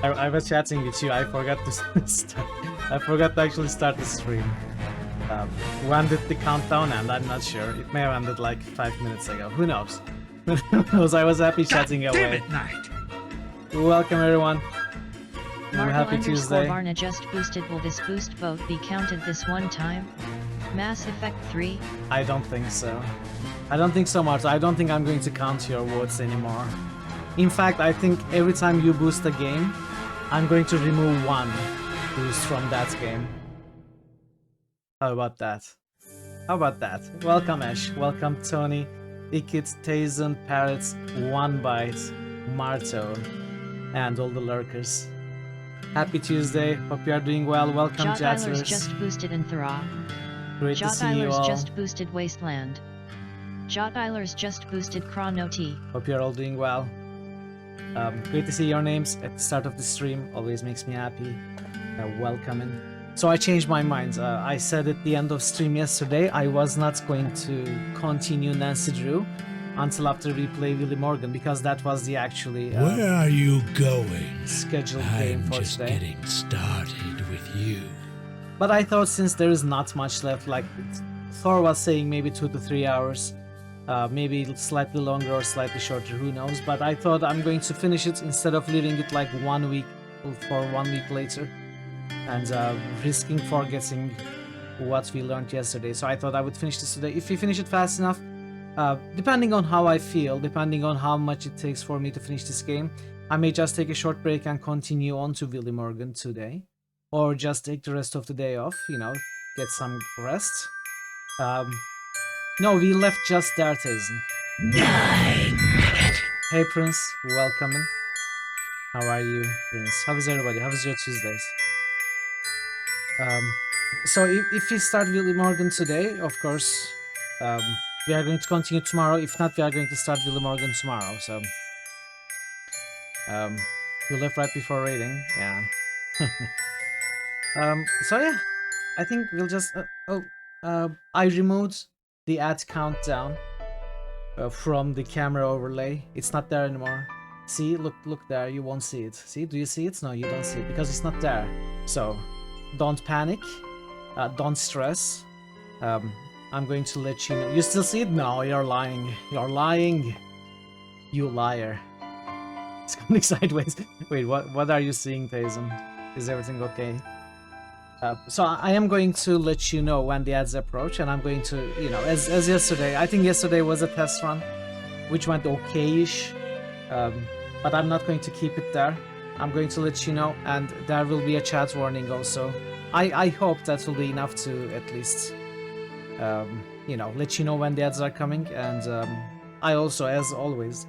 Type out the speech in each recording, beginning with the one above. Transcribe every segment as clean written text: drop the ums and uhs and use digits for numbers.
I was chatting with you. I forgot to start. I forgot to actually start the stream. When did the countdown end? I'm not sure. It may have ended like 5 minutes ago. Who knows? Who knows? I was happy chatting away. Welcome everyone. Happy Tuesday. Varna just boosted. Will this boost vote be counted this one time? Mass Effect 3? I don't think so. I don't think so much. I don't think I'm going to count your votes anymore. In fact, I think every time you boost a game, I'm going to remove one boost from that game. How about that? How about that? Welcome Ash, welcome Tony, Ikit, Tazen, Parrots, One Bite, Marto, and all the lurkers. Happy Tuesday, hope you are doing well. Welcome Jatlers. Just boosted in Thra. Great to see you all. Just boosted Wasteland. Jotilers just boosted Chrono T. Hope you're all doing well. Great to see your names at the start of the stream. Always makes me happy. Welcoming. So I changed my mind. I said at the end of stream yesterday I was not going to continue Nancy Drew until after we play Willie Morgan, because that was the actually where are you going? Scheduled game for just today. Getting started with you. But I thought since there is not much left, like Thor was saying, maybe 2 to 3 hours. Maybe slightly longer or slightly shorter, who knows, but I thought I'm going to finish it instead of leaving it like 1 week for 1 week later and risking forgetting what we learned yesterday. So I thought I would finish this today. If we finish it fast enough, depending on how I feel, depending on how much it takes for me to finish this game, I may just take a short break and continue on to Willie Morgan today, or just take the rest of the day off, you know, get some rest. No, we left just there, Tazen. 9. Hey Prince, welcome. How are you, Prince? How is everybody? How is your Tuesdays? So if we start Willie Morgan today, of course, we are going to continue tomorrow. If not, we are going to start Willie Morgan tomorrow. So, you left right before raiding, yeah. So yeah, I think we'll just. I removed the ad countdown from the camera overlay. It's not there anymore. See, look there, you won't see it. See, do you see it? No, you don't see it because it's not there. So don't panic, don't stress. I'm going to let you know. You still see it? No, you're lying. You're lying. You liar. It's going sideways. Wait, what are you seeing, Tazen? Is everything okay? So I am going to let you know when the ads approach, and I'm going to, you know, as yesterday. I think yesterday was a test run, which went okay-ish, but I'm not going to keep it there. I'm going to let you know, and there will be a chat warning also. I hope that will be enough to at least, you know, let you know when the ads are coming, and I also, as always,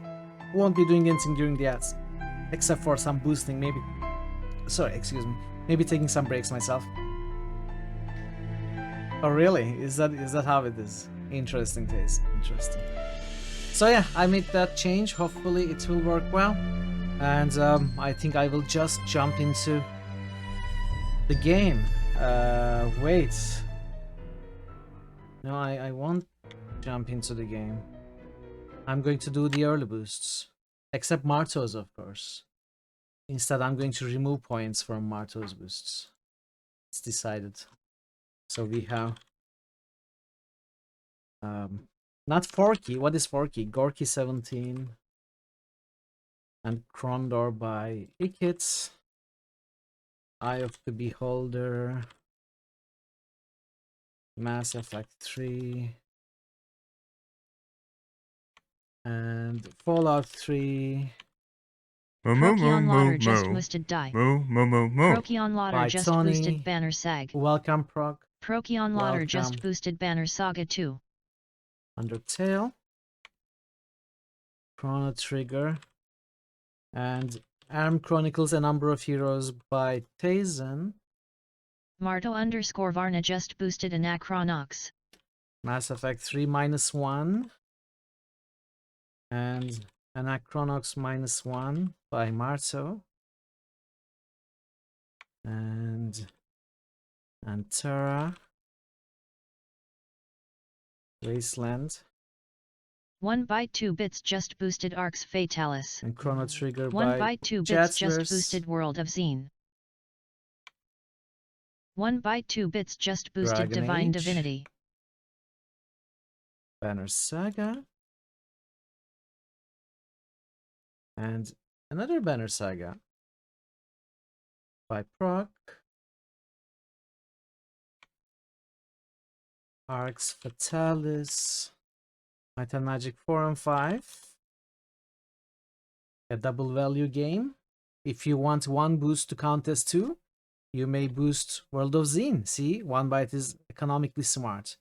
won't be doing anything during the ads, except for some boosting, maybe. Sorry, excuse me. Maybe taking some breaks myself. Oh really? Is that how it is? Interesting taste. Interesting. So yeah, I made that change. Hopefully it will work well. And I think I will just jump into the game. Wait. No, I won't jump into the game. I'm going to do the early boosts. Except Marto's, of course. Instead, I'm going to remove points from Marto's boosts. It's decided. So we have... not Forky. What is Forky? Gorky 17. And Krondor by Ikit. Eye of the Beholder. Mass Effect 3. And Fallout 3. Procyon Lauder just boosted die. Procyon Lauder By just Tony. boosted Banner Sag. Welcome, Proc. Procyon Lauder just boosted Banner Saga 2. Undertale. Chrono Trigger. And Arm Chronicles: A Number of Heroes by Tazen. Marto_Varna just boosted Anachronox. Mass Effect 3 -1. And Anachronox -1 by Marto. And Terra. Wasteland. 1 byte 2 bits just boosted Arx Fatalis. And Chrono Trigger 1 by byte 2 bits just Jetverse. boosted World of Zine. 1 byte 2 bits just boosted Dragon Divine Age. Divinity. Banner Saga. And another Banner Saga by Proc. Arx Fatalis. Might and Magic 4 and 5. A double value game. If you want one boost to count as 2, you may boost World of Zine. See, 1 byte is economically smart.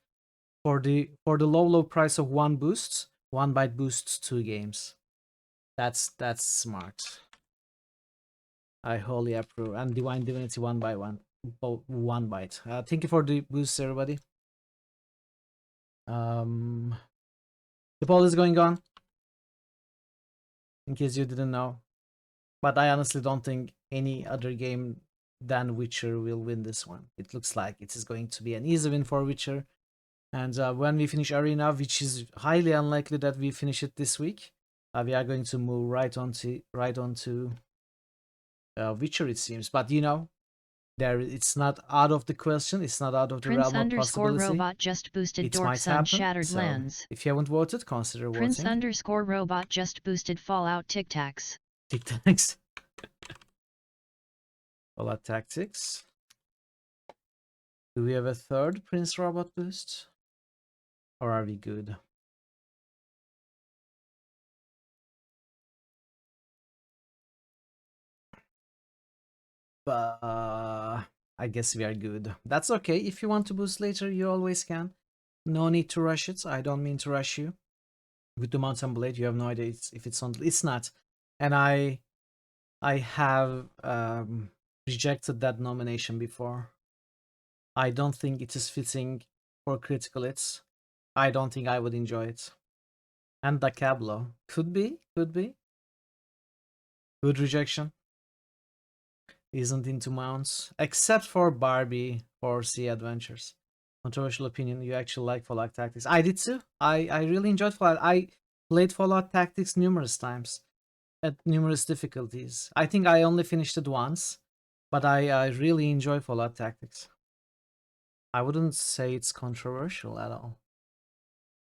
For the low price of 1 boost, 1 byte boosts 2 games. That's smart. I wholly approve. And Divine Divinity 1 by 1. 1 byte. Thank you for the boosts, everybody. The poll is going on, in case you didn't know. But I honestly don't think any other game than Witcher will win this one. It looks like it is going to be an easy win for Witcher. And when we finish Arena, which is highly unlikely that we finish it this week, we are going to move right onto Witcher, it seems. But you know, it's not out of the question. It's not out of the realm of possibility. Robot just boosted It Dork might Sun happen. Shattered So Lands. if you haven't voted, consider Prince voting. Robot just boosted Fallout Tic Tacs. Tic Tacs. Fallout Tactics. Do we have a third Prince Robot boost? Or are we good? But I guess we are good. That's okay. If you want to boost later, you always can. No need to rush it. I don't mean to rush you. With the Mountain Blade, you have no idea if it's on. It's not. And I have rejected that nomination before. I don't think it is fitting for critical hits. I don't think I would enjoy it. And the Cablo. Could be. Good rejection. Isn't into mounts. Except for Barbie or Sea Adventures. Controversial opinion, you actually like Fallout Tactics. I did too. I really enjoyed Fallout. I played Fallout Tactics numerous times. At numerous difficulties. I think I only finished it once. But I really enjoy Fallout Tactics. I wouldn't say it's controversial at all.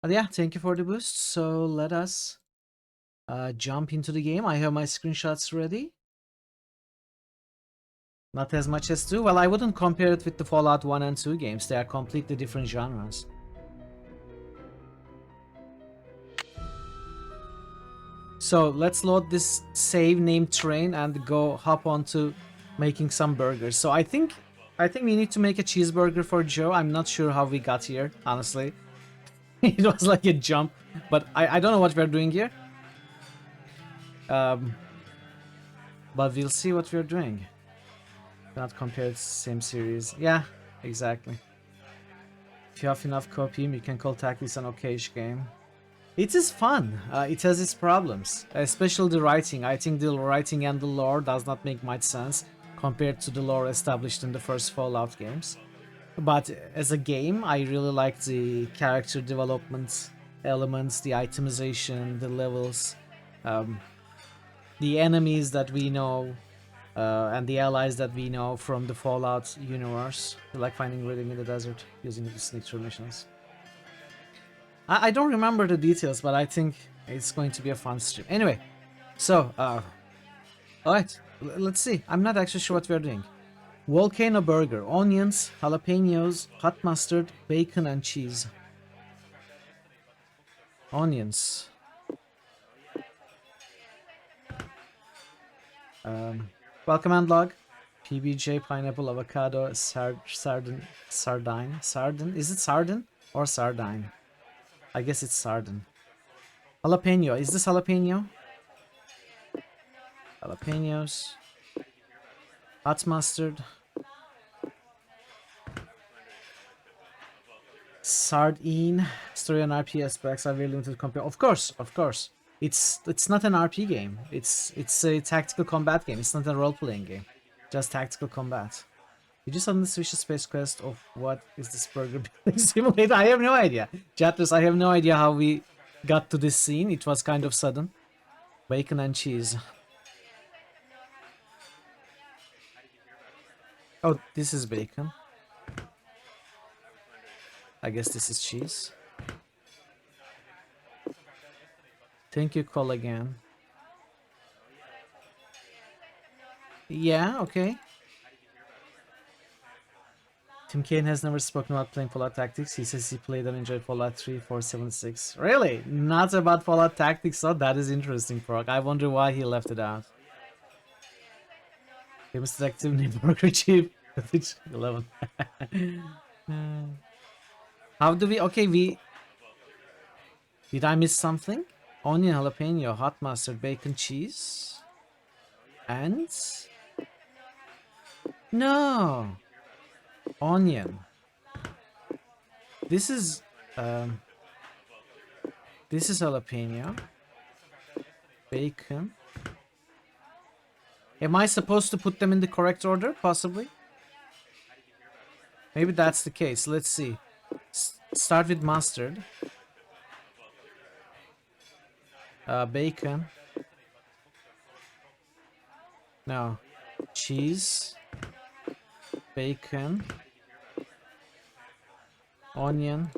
But yeah, thank you for the boost. So let us jump into the game. I have my screenshots ready. Not as much as 2. Well, I wouldn't compare it with the Fallout 1 and 2 games. They are completely different genres. So let's load this save name train and go hop onto making some burgers. So I think we need to make a cheeseburger for Joe. I'm not sure how we got here, honestly. It was like a jump, but I don't know what we're doing here. But we'll see what we're doing. Not compare the same series. Yeah, exactly. If you have enough copium, you can call Tactics an okayish game. It is fun. It has its problems, especially the writing. I think the writing and the lore does not make much sense compared to the lore established in the first Fallout games. But as a game, I really like the character development elements, the itemization, the levels, the enemies that we know, and the allies that we know from the Fallout universe. I like finding rhythm in the desert using the sneak through missions. I don't remember the details, but I think it's going to be a fun stream. Anyway, so, alright, let's see. I'm not actually sure what we're doing. Volcano burger, onions, jalapenos, hot mustard, bacon and cheese. Onions. Welcome and log. PBJ, pineapple, avocado, sardine. Sardine? Is it sardine or sardine? I guess it's sardine. Jalapeno. Is this jalapeno? Jalapenos. Hot mustard. Sardine. Story and RP aspects are very limited compared. Of course. It's not an RP game. It's a tactical combat game. It's not a role-playing game. Just tactical combat. You just suddenly switch the space quest of what is this burger building simulator? I have no idea. Chatters, I have no idea how we got to this scene. It was kind of sudden. Bacon and cheese. Oh, this is bacon. I guess this is cheese. Thank you, call again. Yeah, okay. Tim Kaine has never spoken about playing Fallout Tactics. He says he played and enjoyed Fallout 3, 4, 7, 6. Really? Not about Fallout Tactics? Oh, that is interesting, Frog. I wonder why he left it out. Famous detective named Burger Chief. 11. How do we... Okay, we... Did I miss something? Onion, jalapeno, hot mustard, bacon, cheese. And... No! Onion. This is... This is jalapeno. Bacon. Am I supposed to put them in the correct order? Possibly. Maybe that's the case. Let's see. Start with mustard. Bacon. No. Cheese. Bacon. Onion.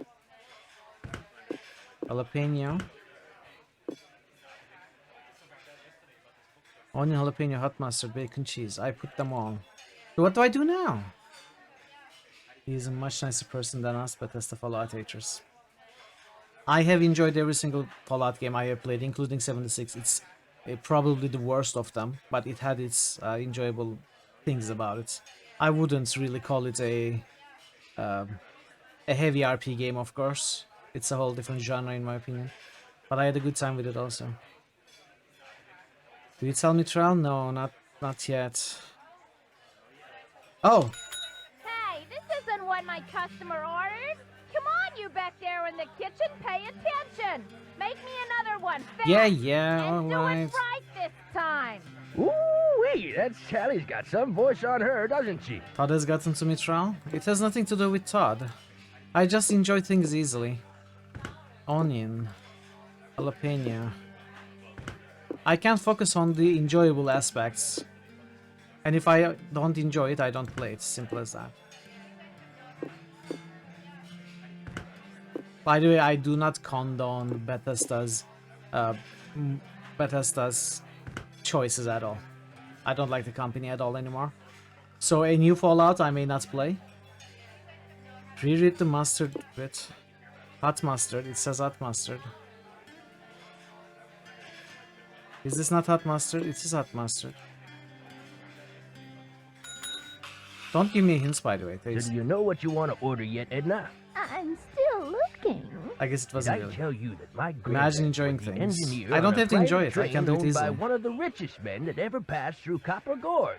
Jalapeno. Onion, jalapeno, hot mustard, bacon, cheese. I put them all. So what do I do now? He's a much nicer person than us, but that's the Fallout haters. I have enjoyed every single Fallout game I have played, including 76. It's probably the worst of them, but it had its enjoyable things about it. I wouldn't really call it a heavy RP game, of course. It's a whole different genre in my opinion. But I had a good time with it also. Do you tell me, Trell? No, not yet. Oh! Hey, this isn't what my customer ordered. Come on, you back there in the kitchen, pay attention. Make me another one, fast. Yeah, and do alright. it right this time. Ooh-wee, that Sally's got some voice on her, doesn't she? Todd has gotten to me, Trell. It has nothing to do with Todd. I just enjoy things easily. Onion. Jalapeno. I can't focus on the enjoyable aspects. And if I don't enjoy it, I don't play it. Simple as that. By the way, I do not condone Bethesda's choices at all. I don't like the company at all anymore. So a new Fallout I may not play. Reread the mustard bit. Hot mustard. It says hot mustard. Is this not hot mustard? It is hot mustard. Don't give me hints, by the way. So do you know what you want to order yet, Edna? I'm still looking. I guess it Did wasn't I really. tell you that my Imagine granddad enjoying was the things. engineer I don't on a have to enjoy private it. I can do train it owned by easily. one of the richest men that ever passed through Copper Gorge.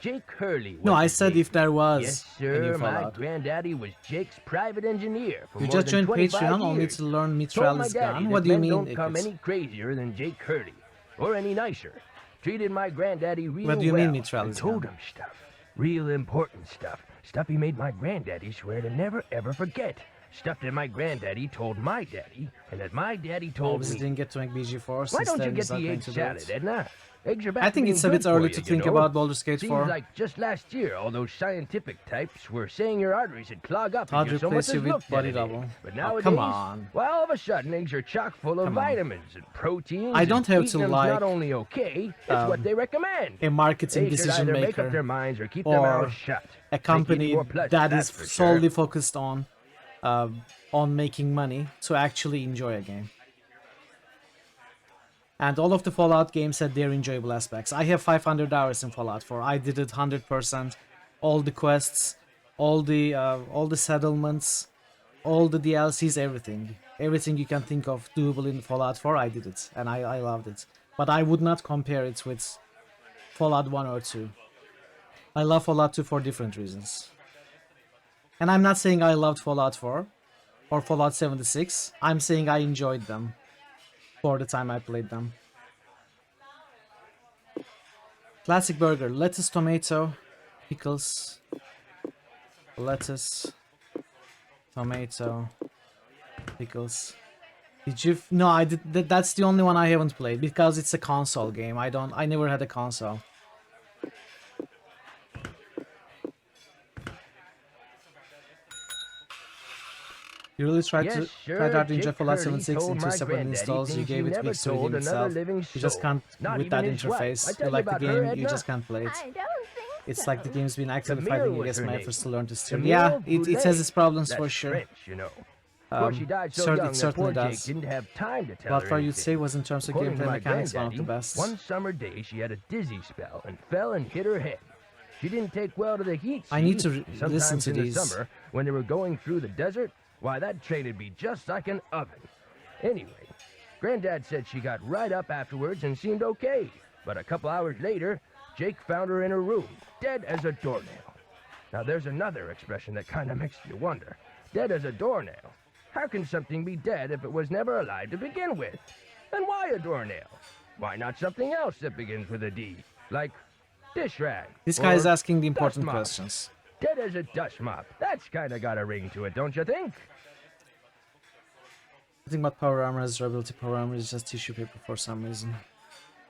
Jake Hurley was No, I his said name. if there was Yes, a new sir, my Fallout. granddaddy was Jake's private engineer for You more just than joined 25 Patreon only years. to learn Told Mithril my is daddy gone? that What do you men mean? don't come It's- any crazier than Jake Hurley, or any nicer. Treated my granddaddy real What do you mean well Mithril and is told gone? him stuff. Real important stuff. Stuff he made my granddaddy swear to never ever forget. Stuff that my granddaddy told my daddy, and that my daddy told Obviously me. didn't get to make BG4 Why since don't you then get he's not the going egg to do salad, it. Edna? Eggs are back I think to it's a being bit good early for to you, think you know? about Baldur's Gate Seems 4. like just last year, all those scientific types were saying your arteries would clog up Todd if you so much replaced as you with looked body at it. double. But Oh, nowadays, come on. well, all of a sudden, eggs are chock full of Come on. vitamins and proteins. I don't and have to eating them's like, not only okay, it's what they recommend. A marketing They should decision either make up maker their minds or keep their or mouths shut. a Make it company more pleasant, that is that's for solely sure. focused on making money to actually enjoy a game. And all of the Fallout games had their enjoyable aspects. I have 500 hours in Fallout 4. I did it 100%. All the quests, all the settlements, all the DLCs, everything. Everything you can think of doable in Fallout 4, I did it. And I loved it. But I would not compare it with Fallout 1 or 2. I love Fallout 2 for different reasons. And I'm not saying I loved Fallout 4 or Fallout 76. I'm saying I enjoyed them for the time I played them. Classic burger. Lettuce, tomato, pickles. Lettuce, tomato, pickles. Did you? No, I did. That's the only one I haven't played because it's a console game. I never had a console. You really Yes, tried sir, out in Jake Fallout Hurley 76 in told two my separate granddaddy installs. You things he gave it never weeks to redeem told another itself. living You just soul, can't not with even that his wife. I interface. You tell you like the about her, game, you Edna. just can't play it. I don't think It's so. like the game's been actively Camille fighting was against her my name. efforts to learn to steer. Camille Yeah, it has Boulet. its problems That's for sure. French, you know. Of course, she died so It young that certainly poor Jake does. didn't have time to tell What her for you'd anything. say was in terms of According to gameplay my mechanics one of granddaddy, the best. one summer day she had a dizzy spell and fell and hit her head. She didn't take well to the heat, I need see? to And listen sometimes to in these. the summer, when they were going through the desert, why, that train would be just like an oven. Anyway, Granddad said she got right up afterwards and seemed okay. But a couple hours later, Jake found her in her room, dead as a doornail. Now there's another expression that kind of makes you wonder. Dead as a doornail. How can something be dead if it was never alive to begin with? And why a doornail? Why not something else that begins with a D? Like dish rag. This guy is or asking the dust important mop. questions. Dead as a dust mop. That's kind of got a ring to it, don't you think? The thing about power armor is durability. Power armor is just tissue paper for some reason.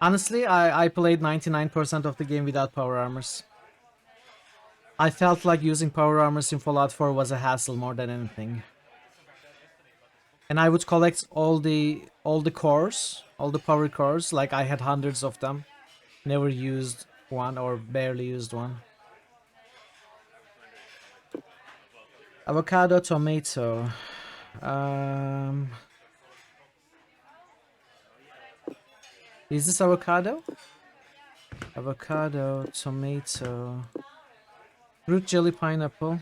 Honestly, I played 99% of the game without power armors. I felt like using power armors in Fallout 4 was a hassle more than anything. And I would collect all the cores, all the power cores, like I had hundreds of them. Never used one or barely used one. Avocado, tomato. Is this avocado? Avocado, tomato, fruit jelly, pineapple,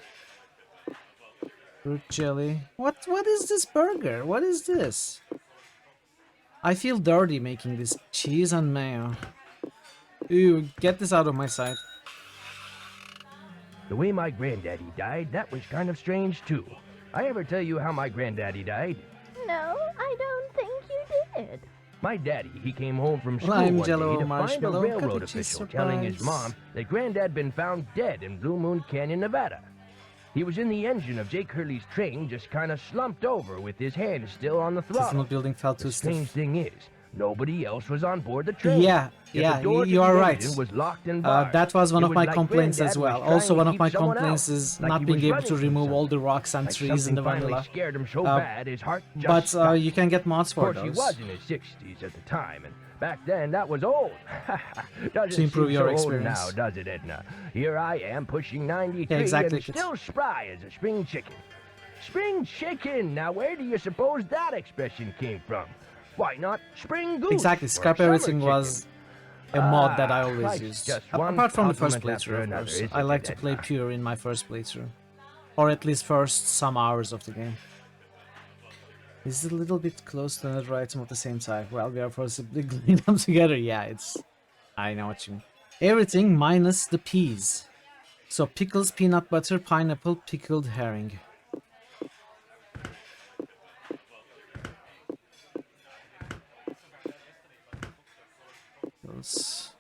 fruit jelly. What is this burger? What is this? I feel dirty making this cheese and mayo. Ew, get this out of my sight. The way my granddaddy died, that was kind of strange too. I ever tell you how my granddaddy died? No, I don't think you did. My daddy, he came home from school Lime one jello day to find a marshmallow, railroad cottage cheese official telling his surprise. mom that Granddad been found dead in Blue Moon Canyon, Nevada. He was in the engine of Jake Hurley's train, just kind of slumped over with his hand still on the Seasonal throttle. building fell too The strange stiff. thing is, nobody else was on board the train. Yeah, Yet yeah, the door to you the are right. engine was locked and barred. That was one It of my like complaints Granddad as was well. trying Also, to one of keep my someone complaints out, is like not he being was able running to from remove all something. the rocks and Like trees in something the finally vanilla. scared him so Uh, bad his heart just But stopped. you can get mods Of for course, he those. was in his 60s at the time, and back then that was old. Doesn't To improve seem your so experience. old now, does it, Edna? Here I am pushing 93 Yeah, exactly. and still spry as a spring chicken. Spring chicken! Now where do you suppose that expression came from? Why not spring goose? Exactly, or scrap summer everything chicken? was a mod that I always life's used. just one Apart from the first compliment after playthrough, of another, course. isn't I like it, to play Edna? pure in my first playthrough. Or at least first some hours of the game. Is it a little bit close to another item of the same type? Well, we are forcibly gluing them together. Yeah, it's... I know what you mean. Everything minus the peas. So pickles, peanut butter, pineapple, pickled herring. Pickles.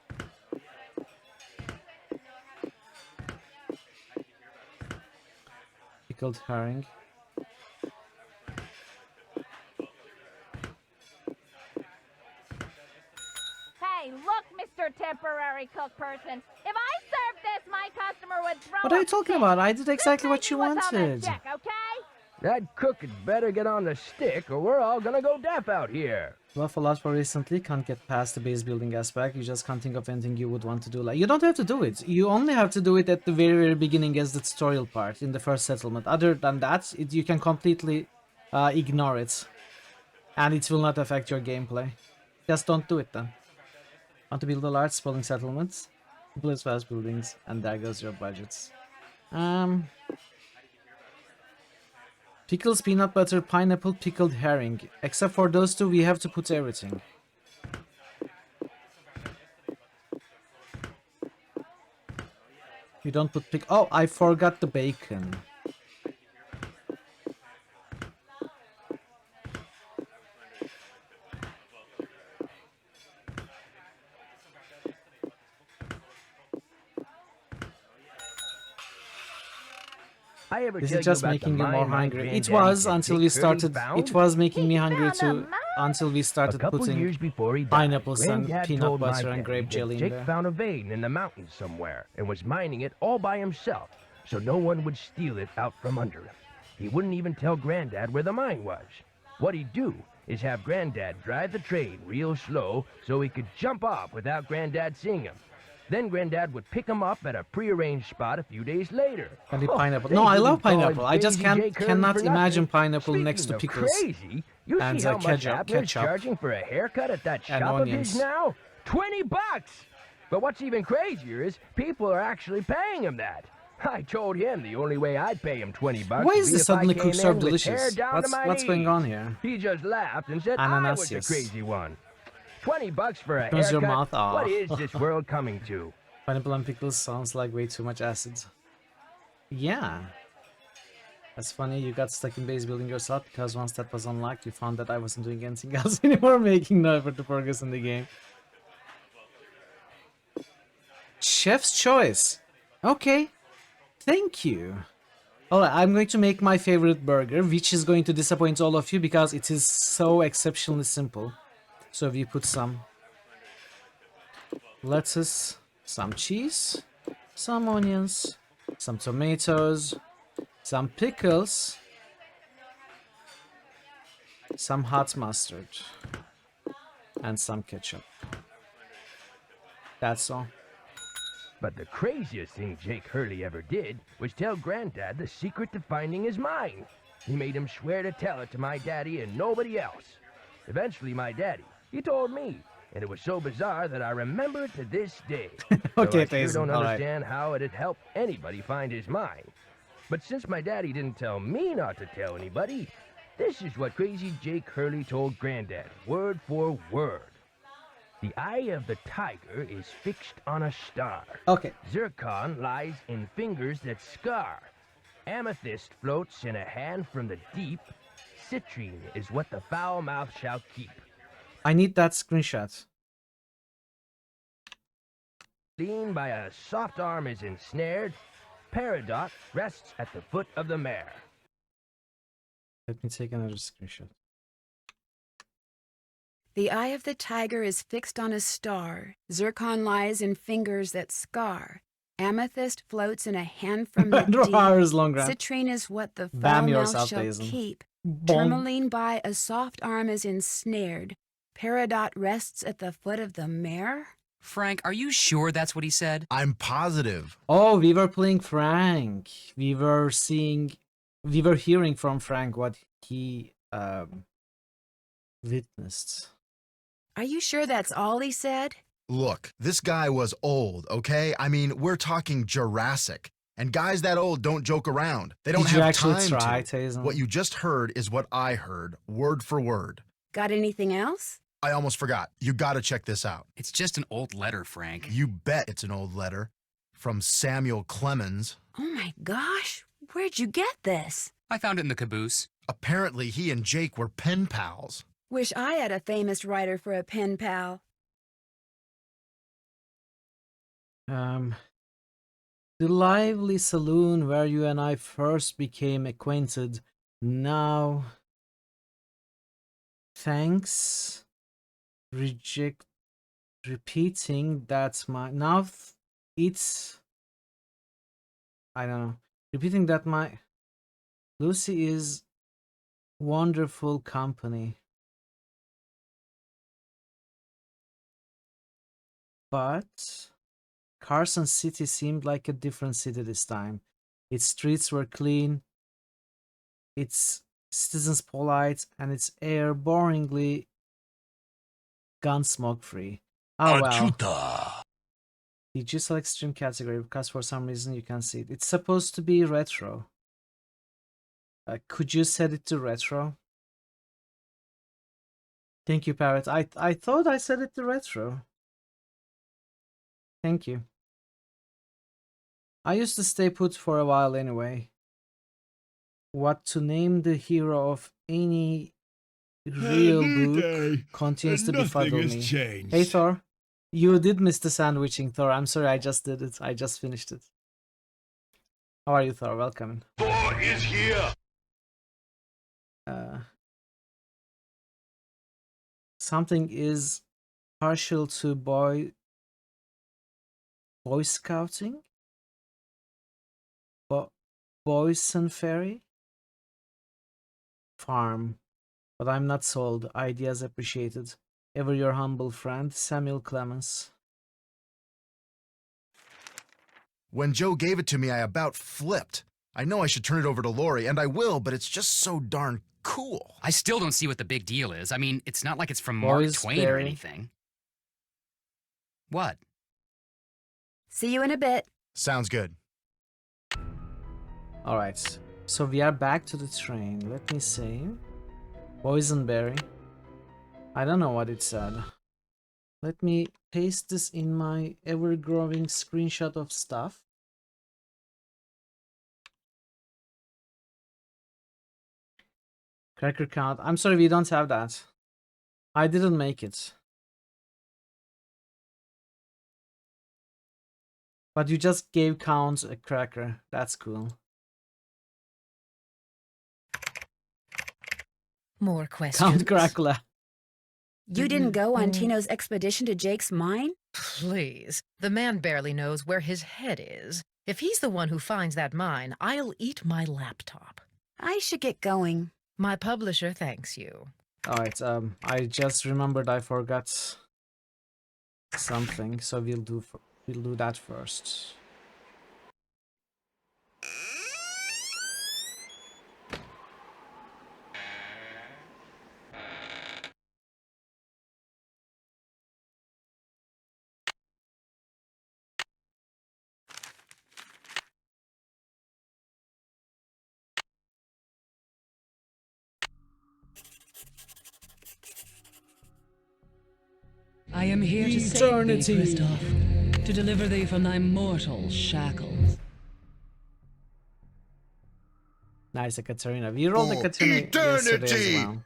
Pickled herring. Hey, look, Mr. Temporary Cook Person. If I served this, my customer would throw What are a you talking fit. about? I did exactly This what you may be what's on that wanted. check, okay? That cook had better get on the stick or we're all gonna go deaf out here. Well, Fallout 4 recently can't get past the base building aspect. You just can't think of anything you would want to do. Like, you don't have to do it. You only have to do it at the very, very beginning as the tutorial part in the first settlement. Other than that, you can completely ignore it. And it will not affect your gameplay. Just don't do it then. Want to build a large sprawling settlement? Build fast buildings, and there goes your budgets. Pickles, peanut butter, pineapple, pickled herring. Except for those two, we have to put everything. We don't put Oh, I forgot the bacon. I ever Is tell it just you about the making you more mine my hungry? It granddaddy was said until Dick we Curly started. found? It was making me He hungry found a too mine? until we A started couple putting years before he died, pineapples and Granddad peanut told my butter and daddy grape that jelly in Jake there. found a vein in the mountains somewhere and was mining it all by himself, so no one would steal it out from under him. He wouldn't even tell Granddad where the mine was. What he'd do is have Granddad drive the train real slow so he could jump off without Granddad seeing him. Then Granddad would pick him up at a prearranged spot a few days later. And the Oh, pineapple. they No, I didn't love call him pineapple. I just Crazy Jake Hurley cannot for nothing. imagine pineapple next Speaking to of pickles crazy, you and see how much ketchup Abner's charging for a haircut at that and shop of onions. his now? $20! But what's even crazier is people are actually paying him that. I told him the only way I'd pay him $20 Why would is be this if I suddenly came cooked in served with hair delicious? down to my What's going on knees. here? He just laughed and said I was the Ananasius. crazy one. $20 for a Close your haircut? mouth. Aw. What is this world coming to? Pineapple and pickles sounds like way too much acid. Yeah. That's funny, you got stuck in base building yourself because once that was unlocked, you found that I wasn't doing anything else anymore, making no effort to progress in the game. Chef's choice. Okay. Thank you. Alright, I'm going to make my favorite burger, which is going to disappoint all of you because it is so exceptionally simple. So we put some lettuce, some cheese, some onions, some tomatoes, some pickles, some hot mustard, and some ketchup. That's all. But the craziest thing Jake Hurley ever did was tell Granddad the secret to finding his mine. He made him swear to tell it to my daddy and nobody else. Eventually, my daddy, he told me, and it was so bizarre that I remember it to this day. Okay, so I sure Jason, don't all right. understand how it'd help anybody find his mine. But since my daddy didn't tell me not to tell anybody, this is what crazy Jake Hurley told Granddad, word for word. The eye of the tiger is fixed on a star. Okay. Zircon lies in fingers that scar. Amethyst floats in a hand from the deep. Citrine is what the foul mouth shall keep. I need that screenshot. Lean by a soft arm is ensnared. Peridot rests at the foot of the mare. Let me take another screenshot. The eye of the tiger is fixed on a star. Zircon lies in fingers that scar. Amethyst floats in a hand from the Andrew deep. Hours long run. Citrine is what the Bam foul yourself, mouth shall Jason. keep. Bonk. Tourmaline by a soft arm is ensnared. Peridot rests at the foot of the mare. Frank, are you sure that's what he said? I'm positive. Oh, we were playing Frank. We were hearing from Frank what he witnessed. Are you sure that's all he said? Look, this guy was old, okay? I mean, we're talking Jurassic. And guys that old don't joke around. They don't Did you have actually time try, to. Tazen? What you just heard is what I heard, word for word. Got anything else? I almost forgot. You gotta check this out. It's just an old letter, Frank. You bet it's an old letter from Samuel Clemens. Oh my gosh, where'd you get this? I found it in the caboose. Apparently, he and Jake were pen pals. Wish I had a famous writer for a pen pal. The lively saloon where you and I first became acquainted. Now, thanks. Repeating that my now it's I don't know. Repeating that my Lucy is wonderful company. But Carson City seemed like a different city this time. Its streets were clean, its citizens polite, and its air boringly gun smoke free. Oh well. Did you select stream category? Because for some reason you can't see it. It's supposed to be retro. Could you set it to retro? Thank you, Parrot. I thought I set it to retro. Thank you. I used to stay put for a while anyway. What to name the hero of any real book continues to befuddle me. changed. Hey Thor, you did miss the sandwiching, Thor. I'm sorry, I just did it. I just finished it. How are you, Thor? Welcome. What is here? Something is partial to Boy Scouting? Boyson Ferry? Farm. But I'm not sold. Ideas appreciated. Ever your humble friend, Samuel Clemens. When Joe gave it to me, I about flipped. I know I should turn it over to Lori, and I will, but it's just so darn cool. I still don't see what the big deal is. I mean, it's not like it's from Mark Twain or Berry. anything. What? See you in a bit. Sounds good. Alright, so we are back to the train. Let me see. Boysenberry. I don't know what it said. Let me paste this in my ever-growing screenshot of stuff. Cracker count. I'm sorry, we don't have that. I didn't make it. But you just gave Count a cracker. That's cool. More questions? Count Crackla. You didn't go on Tino's expedition to Jake's mine? Please. The man barely knows where his head is. If he's the one who finds that mine, I'll eat my laptop. I should get going. My publisher thanks you. Alright, I just remembered I forgot something, so we'll do that first. I am here to save thee, Christoph, to deliver thee from thy mortal shackles. Nice, Katarina. We rolled the Katarina yesterday as well.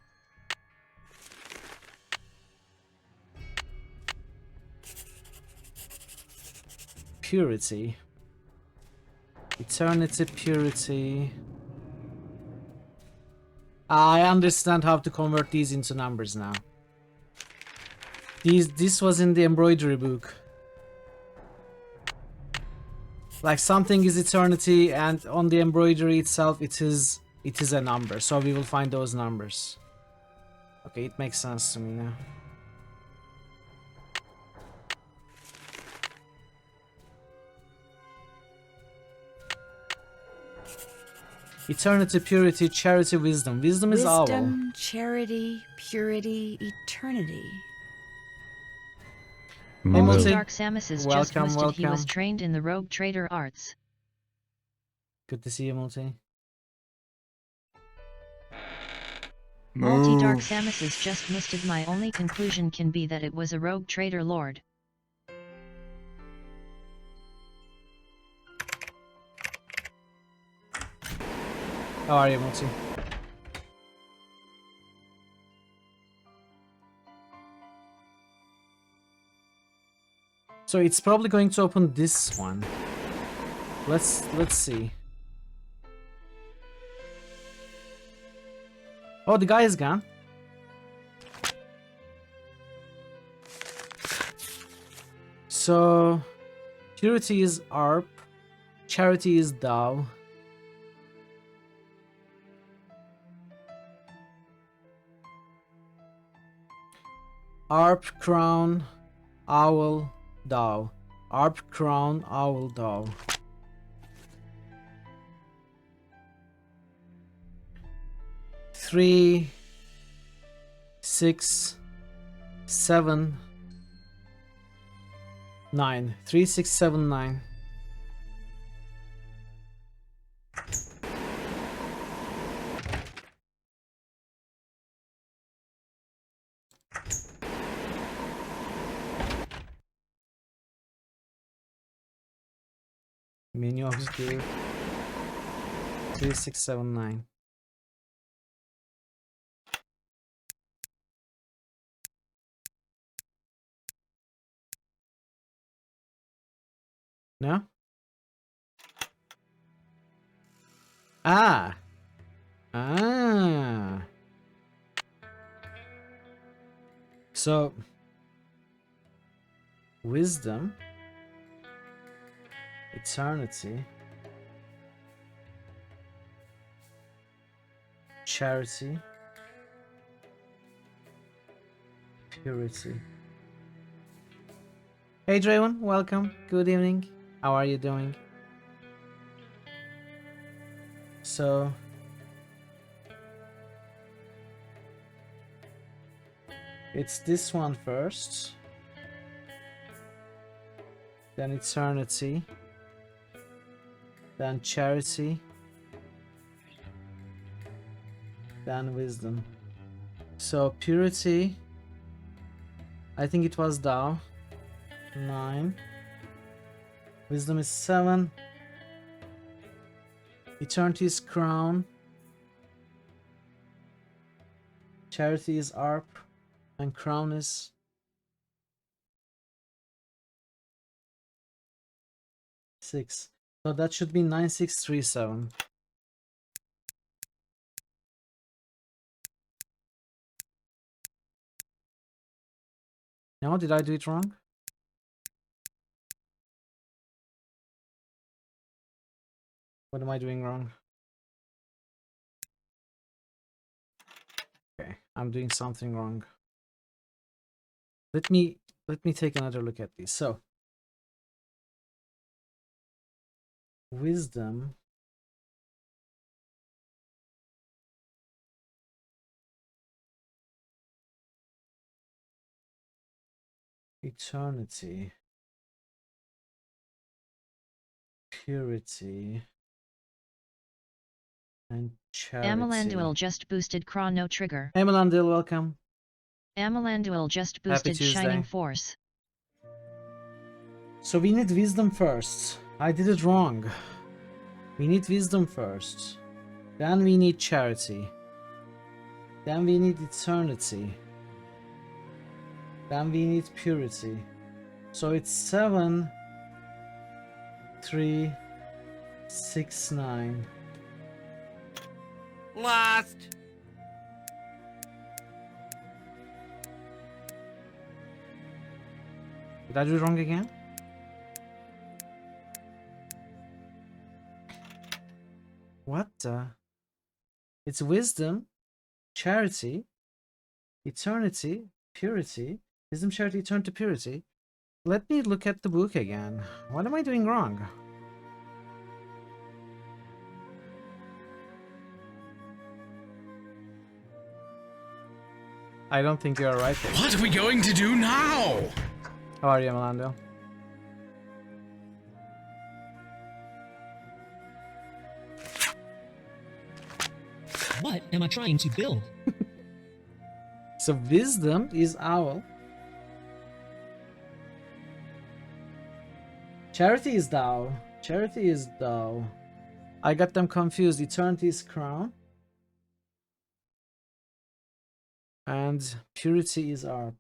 Purity. Eternity, purity. I understand how to convert these into numbers now. This was in the embroidery book. Like something is eternity, and on the embroidery itself it is a number. So we will find those numbers. Okay, it makes sense to me now. Eternity, purity, charity, wisdom. Wisdom is owl. Wisdom, charity, purity, eternity. Hey, Multi. Dark Samus is just Welcome, listed he was welcome. trained in the Rogue Trader arts. Good to see you, Multi. Multi Dark Samus is just listed. My only conclusion can be that it was a Rogue Trader Lord. How are you, Multi? So it's probably going to open this one. Let's see. Oh, the guy is gone. So purity is ARP, charity is Tao. ARP, crown, owl, Tao. ARP, crown, owl, Tao. Three, 6, 7, 9. 3, 6, 7, 9. Menu obscure. 3, 6, 7, 9. No? Ah. Ah. So, wisdom, eternity, charity, purity. Hey Draven, welcome. Good evening. How are you doing? So, it's this one first, then eternity, then charity, then wisdom. So purity, I think it was Tao, 9. Wisdom is 7. Eternity is crown. Charity is ARP. And crown is 6. So that should be 9637. No, did I do it wrong? What am I doing wrong? Okay, I'm doing something wrong. Let me take another look at these. So, wisdom, eternity, purity, and charity. Amalanduel just boosted Chrono Trigger. Amalandil, welcome. Amalanduel just boosted Shining Force. So we need wisdom first. I did it wrong. We need wisdom first. Then we need charity. Then we need eternity. Then we need purity. So it's 7, 3, 6, 9. Lost. Did I do it wrong again? What the? It's wisdom, charity, eternity, purity. Wisdom, charity, eternity, purity. Let me look at the book again. What am I doing wrong? I don't think you're right there. What are we going to do now? How are you, Melando? What am I trying to build? So wisdom is owl. Charity is Tao. Charity is Tao. I got them confused. Eternity is crown. And purity is ARP.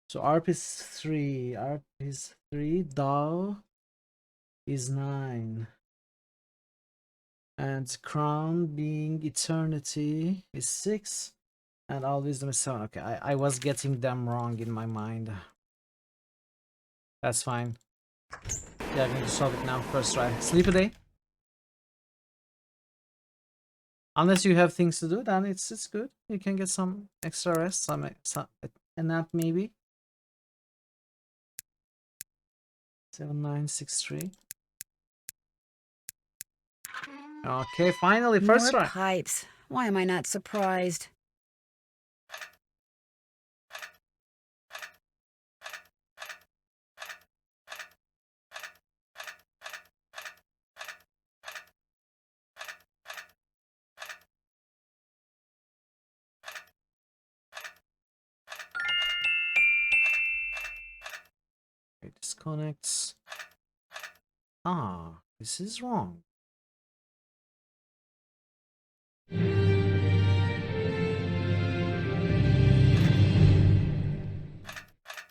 So ARP is 3. ARP is 3. Tao is 9. And crown being eternity is 6. And all wisdom is 7. Okay, I was getting them wrong in my mind. That's fine. Yeah, I'm going to solve it now. First try. Sleep a day. Unless you have things to do, then it's good. You can get some extra rest, some a nap maybe. 7963. Okay, finally, first More try. pipes. Why am I not surprised? It disconnects. Ah, this is wrong.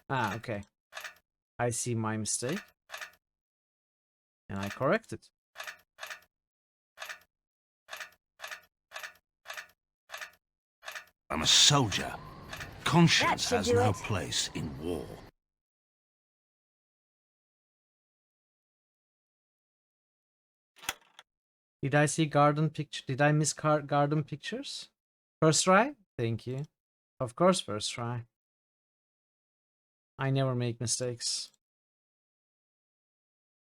Ah, okay. I see my mistake. And I correct it. I'm a soldier. Conscience has no place in war. Did I see garden picture? Did I miss garden pictures? First try? Thank you. Of course, first try. I never make mistakes.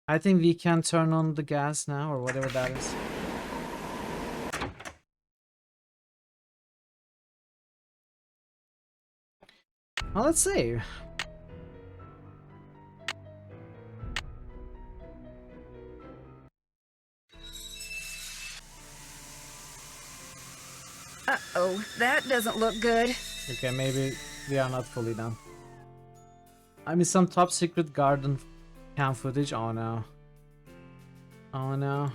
I think we can turn on the gas now, or whatever that is. Well, let's save. Uh-oh, that doesn't look good. Okay, maybe we are not fully done. I missed some top secret garden cam footage. Oh no. Oh no.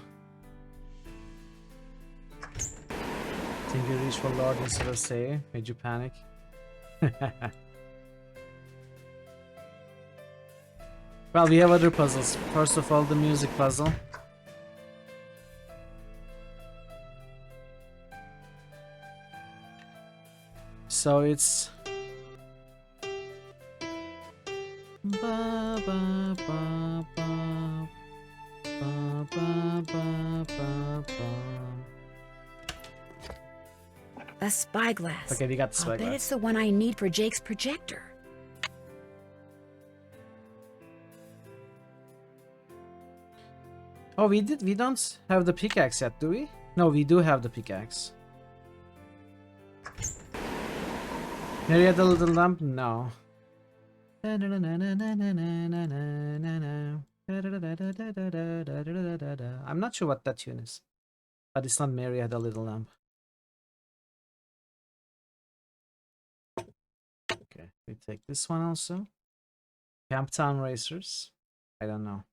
Think you reach for Lord instead of save? Made you panic? Well, we have other puzzles. First of all, the music puzzle. So it's ba, ba, ba, ba, ba, ba, ba, ba, ba. A spyglass. Okay, we got the I'll bet spyglass. it's the one I need for Jake's projector. Oh, we don't have the pickaxe yet, do we? No, we do have the pickaxe. Maybe the little lamp? No. I'm not sure what that tune is, but it's not Mary Had a Little Lamp. Okay, we take this one also. Camptown Racers. I don't know.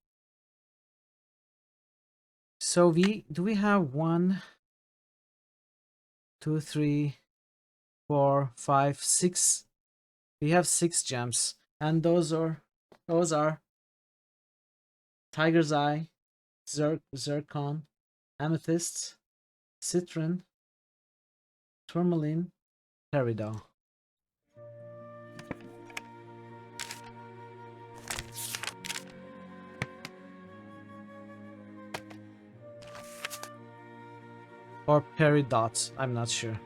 So we have 1, 2, 3, 4, 5, 6. We have 6 gems, and those are Tiger's Eye, Zircon, Amethyst, Citron, Tourmaline, Peridot. Or Peridot, I'm not sure.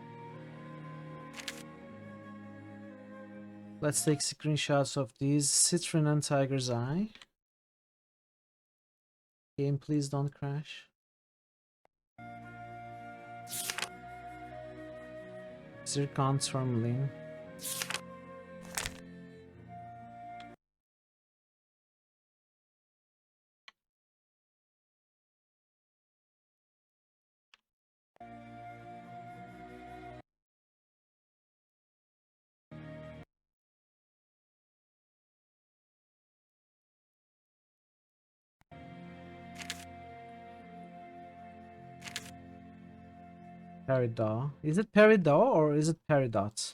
Let's take screenshots of these. Citron and Tiger's Eye. Game, please don't crash. Zircon, Tourmaline. Peridot. Is it Peridot or is it Peridot?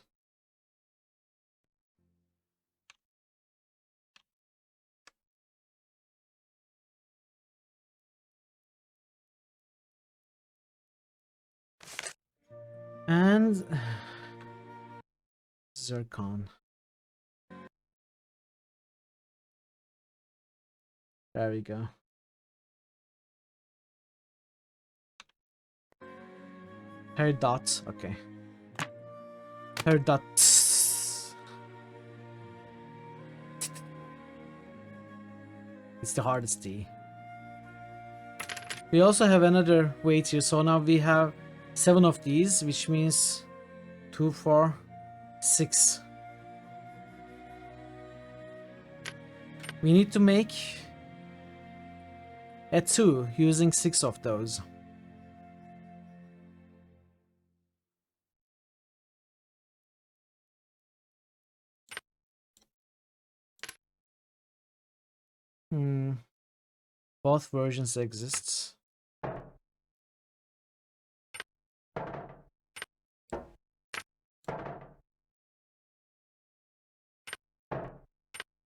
And Zircon. There we go. Peridot. Okay. Peridot. It's the hardest D. We also have another weight here, so now we have 7 of these, which means 2, 4, 6. We need to make a 2 using 6 of those. Both versions exist.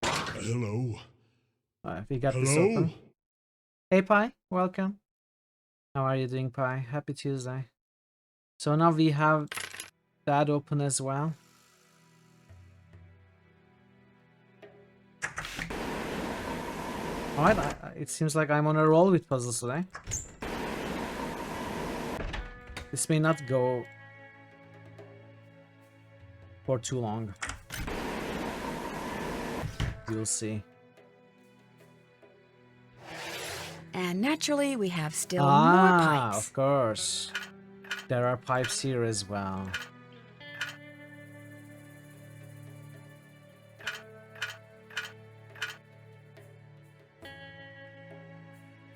Hello. Alright, we got this open. Hey Pi, welcome. How are you doing, Pi? Happy Tuesday. So now we have that open as well. Alright, it seems like I'm on a roll with puzzles today. This may not go for too long. You'll see. And naturally, we have still more pipes. Of course. There are pipes here as well.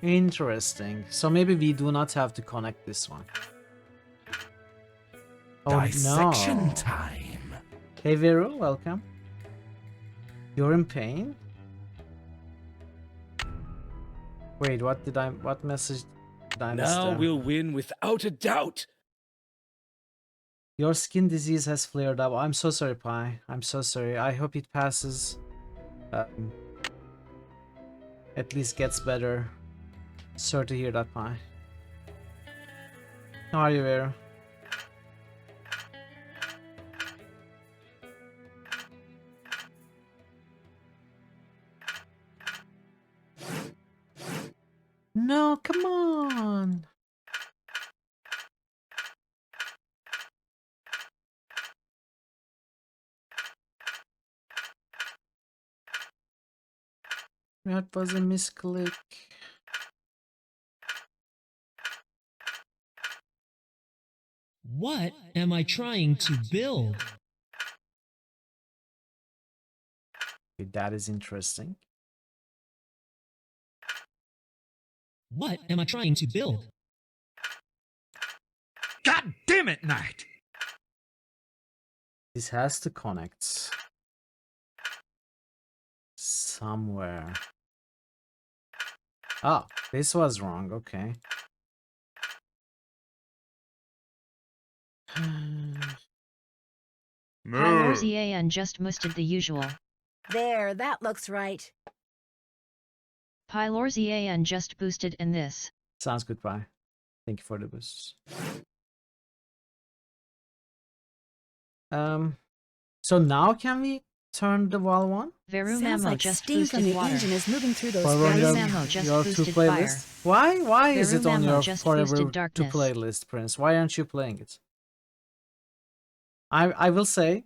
Interesting. So maybe we do not have to connect this one. Oh Dissection no. time. Hey Vero, welcome. You're in pain? Wait, what message did I miss Now there? we'll win without a doubt. Your skin disease has flared up. I'm so sorry, Pi. I'm so sorry. I hope it passes. At least gets better. Sorry to hear that, Pi. How are you, Vero? No, come on. That was a misclick. What am I trying to build? That is interesting. What am I trying to build? God damn it, Knight! This has to connect somewhere. Oh, this was wrong. Okay. Pylorzian just musted the usual. There, that looks right. Pylorzian just boosted in this. Sounds good, bye. Thank you for the boosts. So now can we turn the wall on? Sounds Verumamo like just steam from boosted the water. engine is moving through those Forever vents. Verumamo just your boosted two playlist. fire. Why is it on Verumamo your just forever boosted to darkness. playlist, Prince? Why aren't you playing it? I will say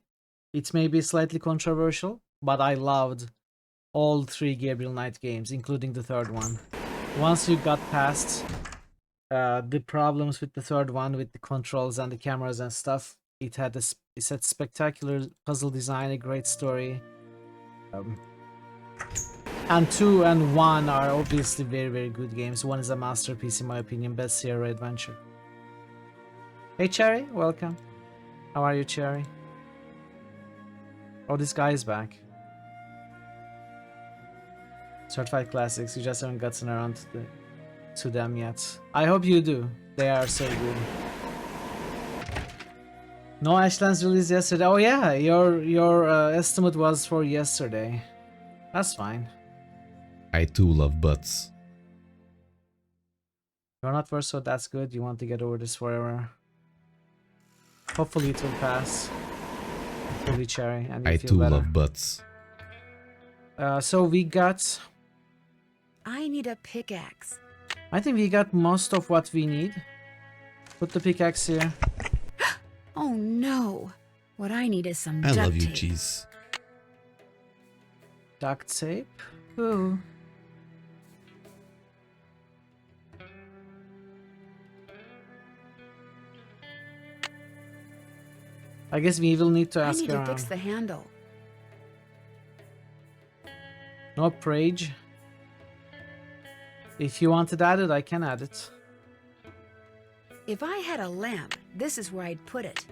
it may be slightly controversial, but I loved all 3 Gabriel Knight games, including the third one. Once you got past the problems with the third one, with the controls and the cameras and stuff, it had spectacular puzzle design, a great story. And 2 and 1 are obviously very, very good games. 1 is a masterpiece in my opinion, best Sierra adventure. Hey Cherry, welcome. How are you, Cherry? Oh, this guy is back. Certified Classics, you just haven't gotten around to them yet. I hope you do. They are so good. No Ashlands released yesterday. Oh yeah, your estimate was for yesterday. That's fine. I too love butts. You're not first, so that's good. You want to get over this forever. Hopefully it will pass. Hopefully, Cherry, and you I feel too better. love butts. So we got... I need a pickaxe. I think we got most of what we need. Put the pickaxe here. Oh no. What I need is some I duct love you, tape. cheese. Duct tape? Ooh. I guess we will need to I ask need to around. fix the handle. No Prage. If you wanted added, I can add it. If I had a lamp, this is where I'd put it.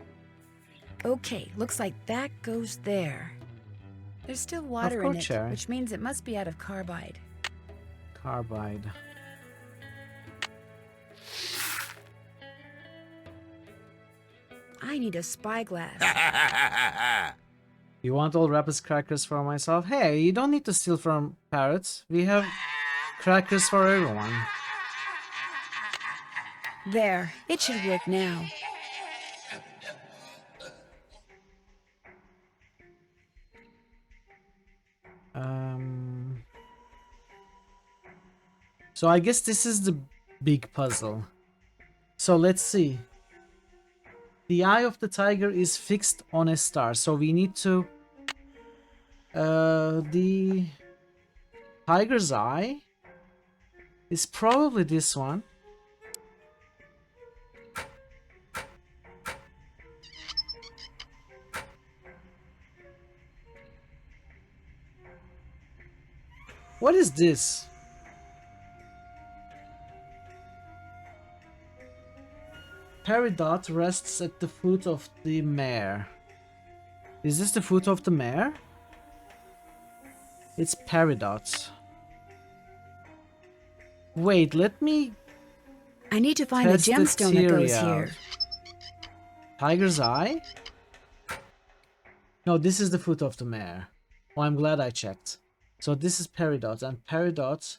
Okay, looks like that goes there. There's still water in course, it, Cherry. which means it must be out of carbide. Carbide. I need a spyglass. You want all Rapid crackers for myself? Hey, you don't need to steal from parrots. We have crackers for everyone. There, it should work now. So I guess this is the big puzzle. So let's see. The eye of the tiger is fixed on a star, so we need to... the tiger's eye is probably this one. What is this? Peridot rests at the foot of the mare. Is this the foot of the mare? It's Peridot. Wait, let me... I need to find the test gemstone that goes theory here. out. Tiger's eye? No, this is the foot of the mare. Oh, I'm glad I checked. So this is Peridot, and Peridot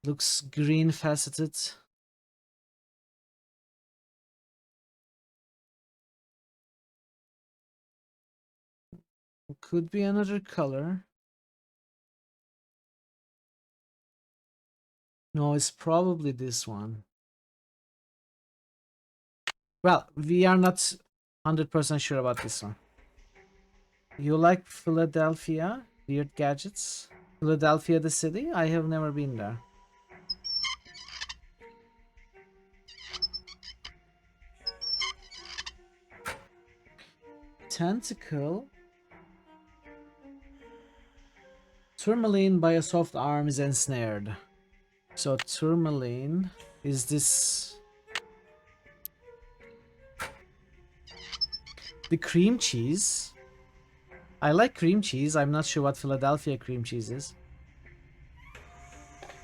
looks green faceted. Could be another color. No, it's probably this one. Well, we are not 100% sure about this one. You like Philadelphia? Weird gadgets? Philadelphia the city? I have never been there. Tentacle. Tourmaline by a soft arm is ensnared. So tourmaline is this... The cream cheese. I like cream cheese. I'm not sure what Philadelphia cream cheese is.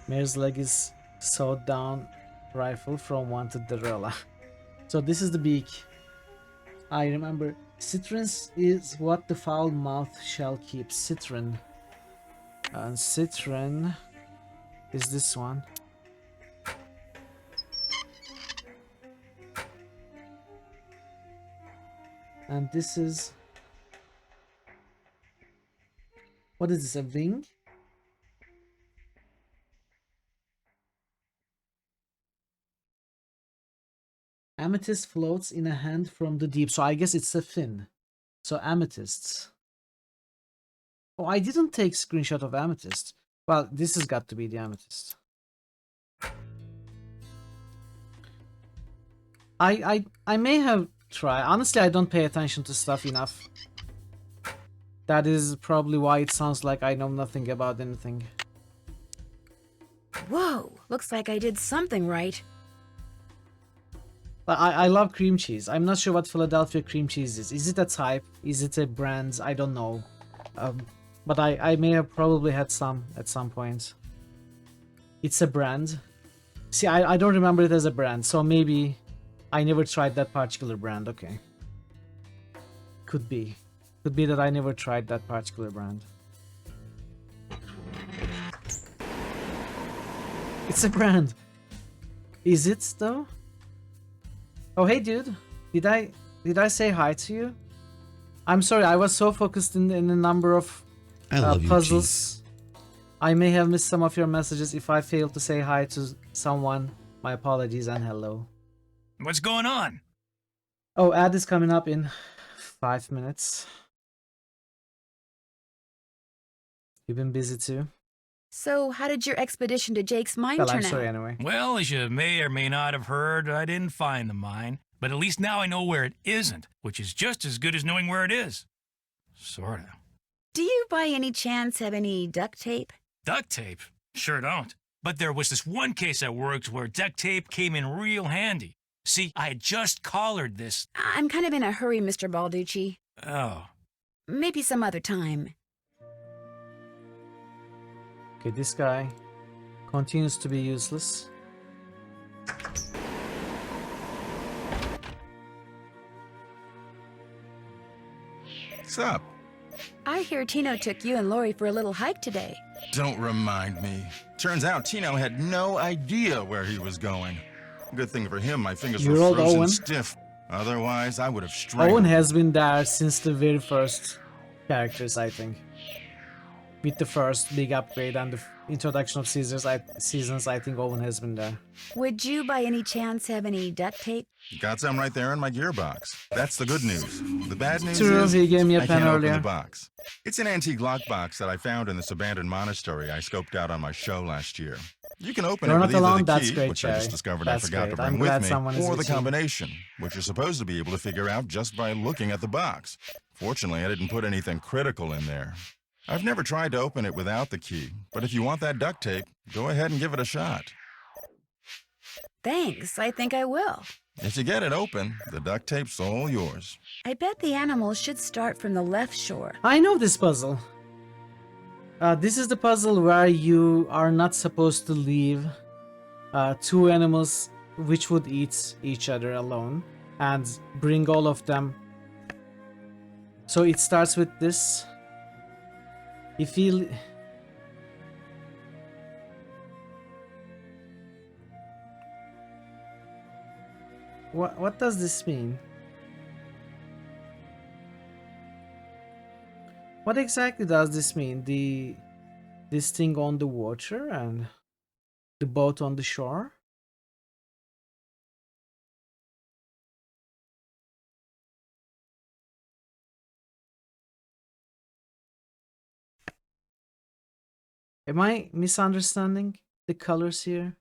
Mare's leg is sewed down rifle from wanted Darella. So this is the beak. I remember. Citron is what the foul mouth shall keep. Citron. And citron is this one. And this is... What is this, a wing? Amethyst floats in a hand from the deep. So I guess it's a fin. So amethysts. Oh, I didn't take screenshot of amethyst. Well, this has got to be the amethyst. I may have tried. Honestly, I don't pay attention to stuff enough. That is probably why it sounds like I know nothing about anything. Whoa, looks like I did something right. I love cream cheese. I'm not sure what Philadelphia cream cheese is. Is it a type? Is it a brand? I don't know. But I may have probably had some at some point. It's a brand. See, I don't remember it as a brand, so maybe I never tried that particular brand. Okay. Could be. Could be that I never tried that particular brand. It's a brand. Is it though? Oh hey dude, did I say hi to you? I'm sorry, I was so focused in a number of puzzles. I may have missed some of your messages. If I failed to say hi to someone, my apologies and hello. What's going on? Oh, ad is coming up in 5 minutes. You've been busy too? So, how did your expedition to Jake's mine Well, turn I'm sorry out? anyway. Well, as you may or may not have heard, I didn't find the mine. But at least now I know where it isn't, which is just as good as knowing where it is. Sorta. Do you by any chance have any duct tape? Duct tape? Sure don't. But there was this one case I worked where duct tape came in real handy. See, I had just collared this... I'm kind of in a hurry, Mr. Balducci. Oh. Maybe some other time. Okay, this guy continues to be useless. What's up? I hear Tino took you and Lori for a little hike today. Don't remind me. Turns out Tino had no idea where he was going. Good thing for him, my fingers You were rolled frozen Owen. stiff. Otherwise, I would have strangled Owen him. has been there since the very first characters, I think. With the first big upgrade and the introduction of seasons, I think Owen has been there. Would you by any chance have any duct tape? Got some right there in my gearbox. That's the good news. The bad news True, is he gave me a I pen can't open earlier. the box. It's an antique lockbox that I found in this abandoned monastery I scoped out on my show last year. You can open You're it not with either alone, the that's key, great, which I just Cherry. discovered That's I forgot great. to I'm bring glad with me, someone is or the with you. combination, which you're supposed to be able to figure out just by looking at the box. Fortunately, I didn't put anything critical in there. I've never tried to open it without the key, but if you want that duct tape, go ahead and give it a shot. Thanks, I think I will. If you get it open, the duct tape's all yours. I bet the animals should start from the left shore. I know this puzzle. This is the puzzle where you are not supposed to leave two animals which would eat each other alone and bring all of them. So it starts with this. If you what does this mean? What exactly does this mean? This thing on the water and the boat on the shore? Am I misunderstanding the colors here?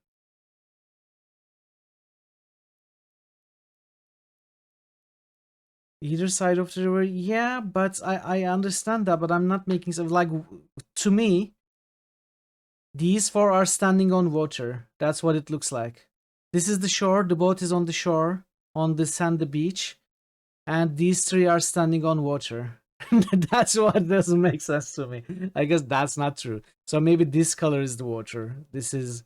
Either side of the river, yeah, but I understand that, but I'm not making sense. Like, to me, these four are standing on water. That's what it looks like. This is the shore, the boat is on the shore, on the sandy beach, and these three are standing on water. That's what doesn't make sense to me. I guess that's not true. So maybe this color is the water. This is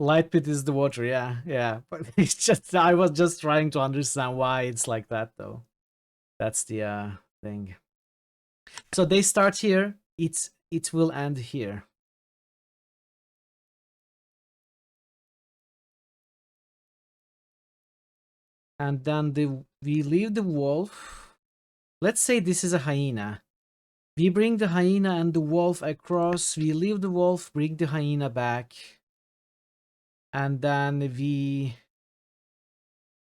light pit is the water, yeah. But it's just I was just trying to understand why it's like that though. That's the thing. So they start here, it will end here. And then we leave the wolf. Let's say this is a hyena. We bring the hyena and the wolf across. We leave the wolf, bring the hyena back. And then we...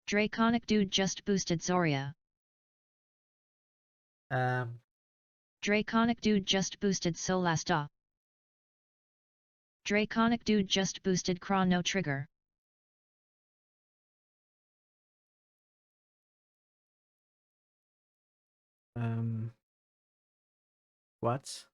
Draconic Dude just boosted Zoria. Draconic Dude just boosted Solasta. Draconic Dude just boosted Chrono Trigger. What?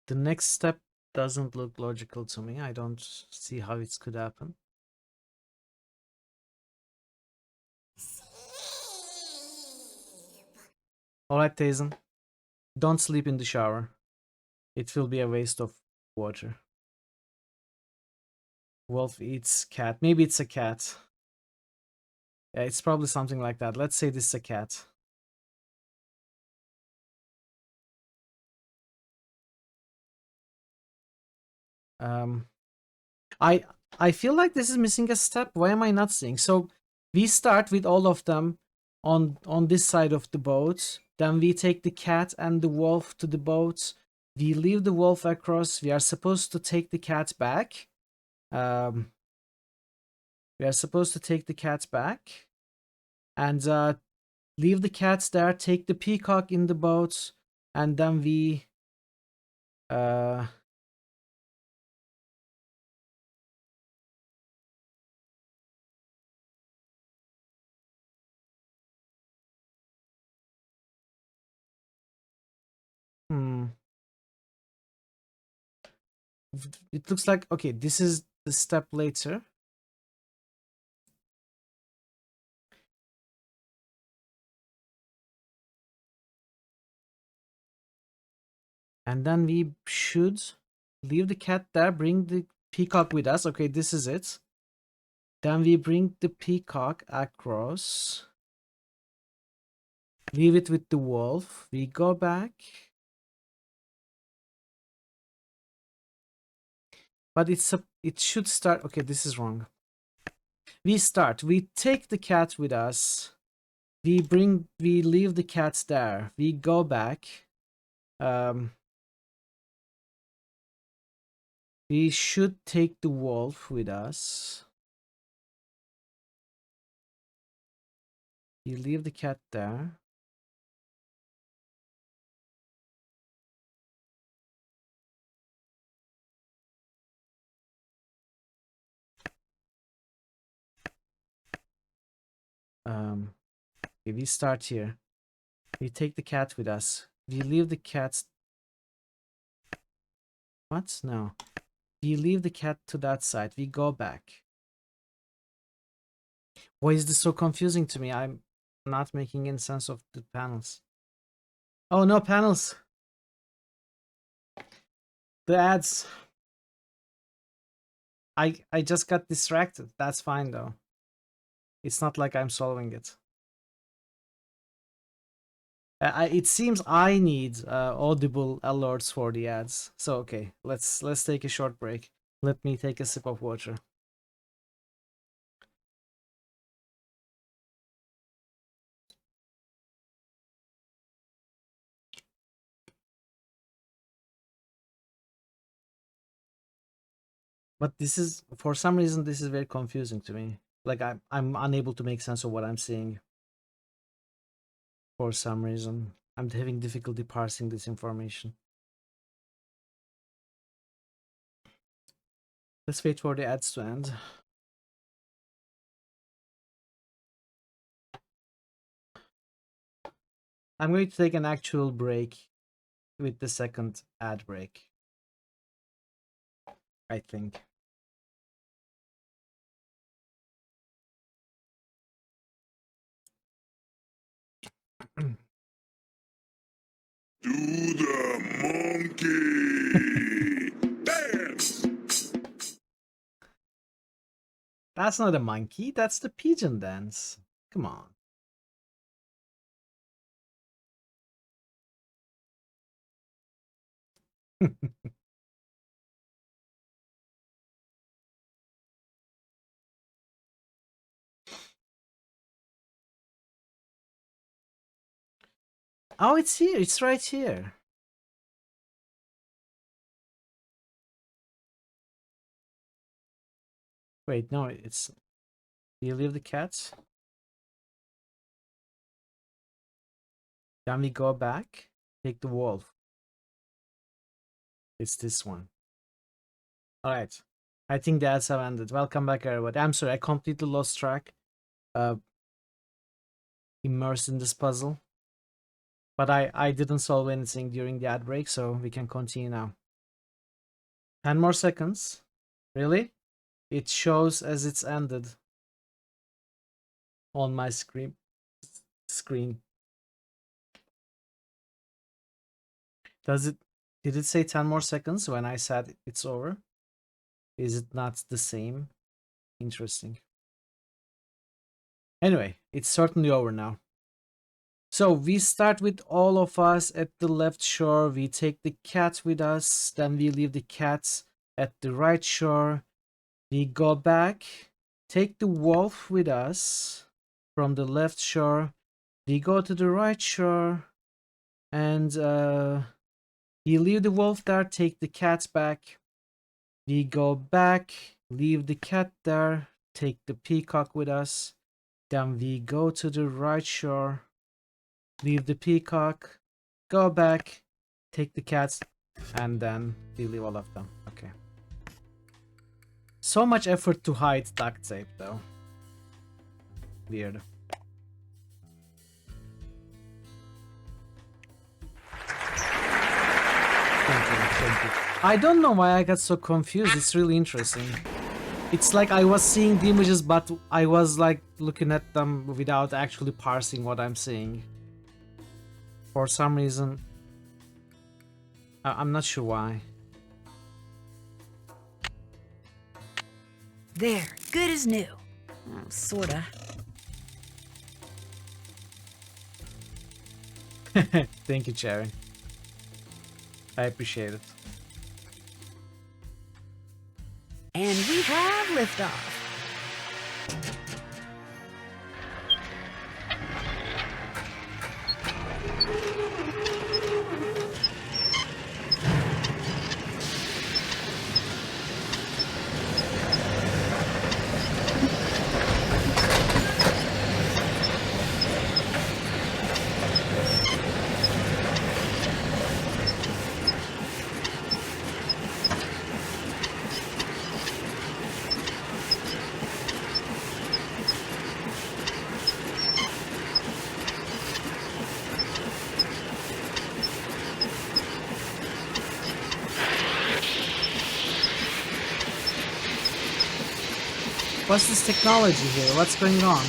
The next step doesn't look logical to me. I don't see how it could happen. Alright, Tazen. Don't sleep in the shower. It will be a waste of water. Wolf eats cat. Maybe it's a cat. Yeah, it's probably something like that. Let's say this is a cat. I feel like this is missing a step. Why am I not seeing? So we start with all of them on this side of the boat. Then we take the cat and the wolf to the boat. We leave the wolf across. We are supposed to take the cat back. We are supposed to take the cat back and leave the cats there. Take the peacock in the boat, and then we It looks like, okay, this is the step later. And then we should leave the cat there, bring the peacock with us. Okay, this is it. Then we bring the peacock across. Leave it with the wolf. We go back. But it should start. Okay, this is wrong. We take the cat with us. We leave the cats there. We go back. We should take the wolf with us. We leave the cat there. Okay, we start here. We take the cat with us. We leave the cats. What? No. We leave the cat to that side. We go back. Why is this so confusing to me? I'm not making any sense of the panels. Oh, no panels. The ads. I just got distracted. That's fine though. It's not like I'm solving it. It seems I need audible alerts for the ads. So okay, let's take a short break. Let me take a sip of water. But this is, for some reason, this is very confusing to me. Like I'm unable to make sense of what I'm seeing. For some reason, I'm having difficulty parsing this information. Let's wait for the ads to end. I'm going to take an actual break with the second ad break, I think. Do the monkey dance. That's not a monkey, that's the pigeon dance. Come on. Oh, it's here. It's right here. Wait, no, it's... Do you leave the cats? Then we go back. Take the wolf. It's this one. Alright. I think the ads have ended. Welcome back, everybody. I'm sorry, I completely lost track. Immersed in this puzzle. But I didn't solve anything during the ad break, so we can continue now. 10 more seconds. Really? It shows as it's ended on my screen. Does it? Did it say 10 more seconds when I said it's over? Is it not the same? Interesting. Anyway, it's certainly over now. So we start with all of us at the left shore. We take the cat with us. Then we leave the cats at the right shore. We go back. Take the wolf with us from the left shore. We go to the right shore. And we leave the wolf there. Take the cats back. We go back. Leave the cat there. Take the peacock with us. Then we go to the right shore. Leave the peacock, go back, take the cats, and then we leave all of them. Okay. So much effort to hide duct tape, though. Weird. Thank you. I don't know why I got so confused. It's really interesting. It's like I was seeing the images, but I was like looking at them without actually parsing what I'm seeing. For some reason, I'm not sure why. There, good as new. Oh, sorta. Thank you, Cherry. I appreciate it. And we have liftoff. What's this technology here? What's going on?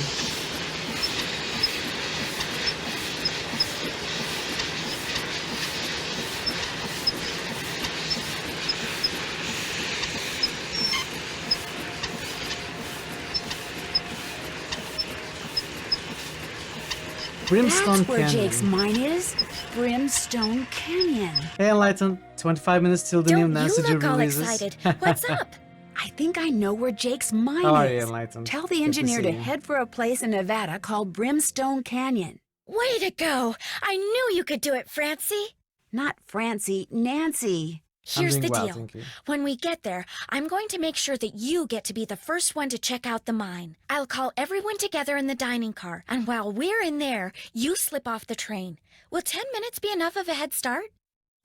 Brimstone That's where Canyon. Jake's mine is. Brimstone Canyon. Hey, Enlighten. 25 minutes till the new Don't Nancy you look all releases. excited. What's up? I think I know where Jake's mine How are you, is. Enlighten? Tell the Good to engineer see to you. head for a place in Nevada called Brimstone Canyon. Way to go! I knew you could do it, Francie. Not Francie, Nancy. Here's doing the well, deal. thank you. When we get there, I'm going to make sure that you get to be the first one to check out the mine. I'll call everyone together in the dining car, and while we're in there, you slip off the train. Will 10 minutes be enough of a head start?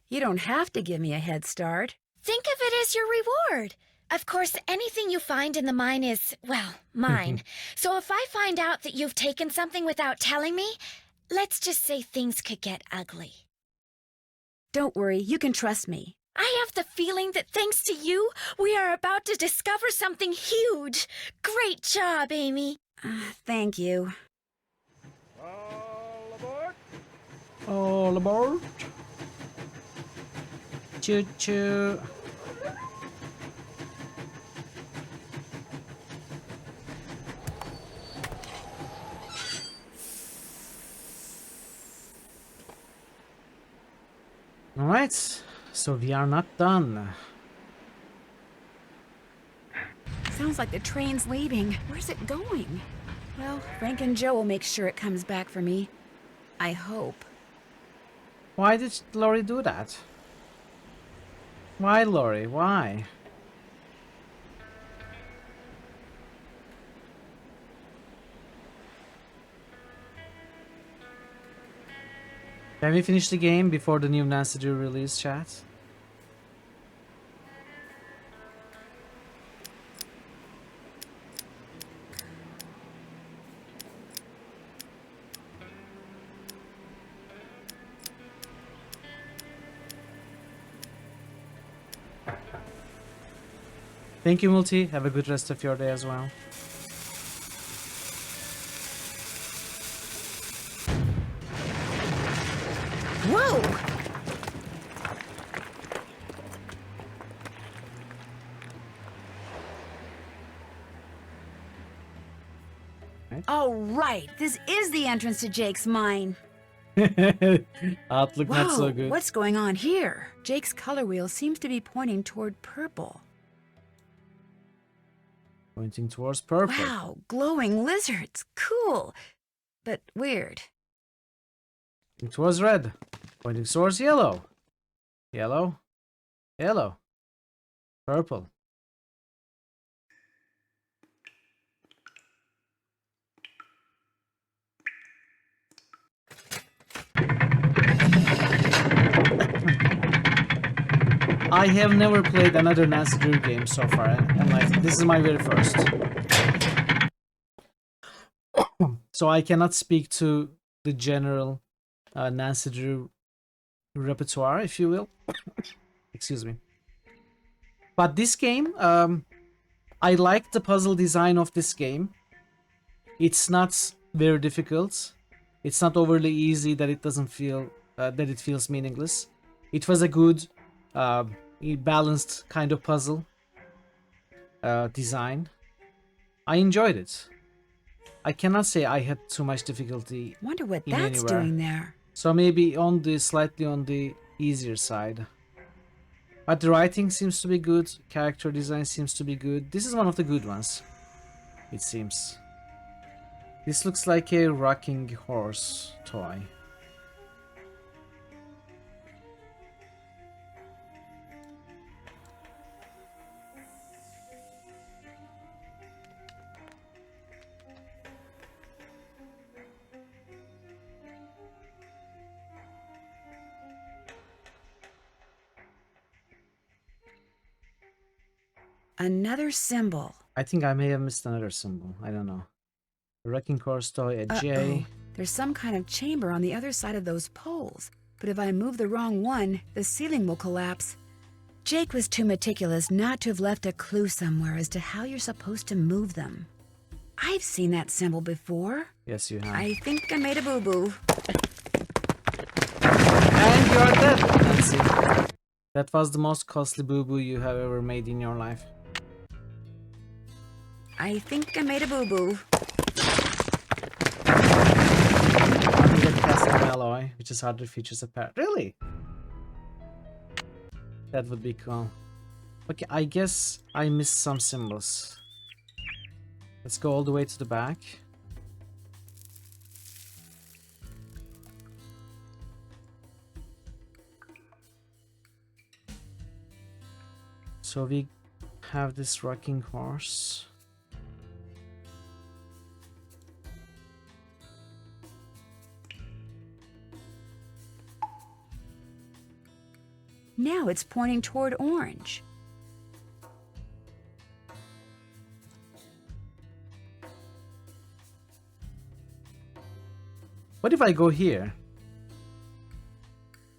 You don't have to give me a head start. Think of it as your reward. Of course, anything you find in the mine is, well, mine. So if I find out that you've taken something without telling me, let's just say things could get ugly. Don't worry, you can trust me. I have the feeling that thanks to you, we are about to discover something huge. Great job, Amy. Thank you. All aboard. Choo choo. Alright, so we are not done. Sounds like the train's leaving. Where's it going? Well, Frank and Joe will make sure it comes back for me. I hope. Why did Lori do that? Why, Lori? Why? Can we finish the game before the new Nancy Drew release, chat? Thank you, Multi. Have a good rest of your day as well. Whoa! Oh, right. This is the entrance to Jake's mine. Outlook not so good. What's going on here? Jake's color wheel seems to be pointing toward purple. Pointing towards purple. Wow, glowing lizards. Cool. But weird. Pointing towards red. Pointing towards yellow. Yellow. Yellow. Purple. I have never played another Nancy Drew game so far, and like this is my very first. So I cannot speak to the general Nancy Drew repertoire, if you will. Excuse me. But this game, I like the puzzle design of this game. It's not very difficult. It's not overly easy that it doesn't feel that it feels meaningless. It was a good, balanced kind of puzzle design. I enjoyed it. I cannot say I had too much difficulty. Wonder what in that's anywhere. doing there. So maybe on the slightly on the easier side. But the writing seems to be good. Character design seems to be good. This is one of the good ones, it seems. This looks like a rocking horse toy. Another symbol. I think I may have missed another symbol. I don't know. A wrecking horse toy, a J. Uh-oh. There's some kind of chamber on the other side of those poles. But if I move the wrong one, the ceiling will collapse. Jake was too meticulous not to have left a clue somewhere as to how you're supposed to move them. I've seen that symbol before. Yes, you have. I think I made a boo-boo. And you're dead, Nancy. That was the most costly boo-boo you have ever made in your life. I think I made a boo-boo. I'm gonna get casting alloy, which is harder features apart. Really? That would be cool. Okay, I guess I missed some symbols. Let's go all the way to the back. So we have this rocking horse. Now it's pointing toward orange. What if I go here?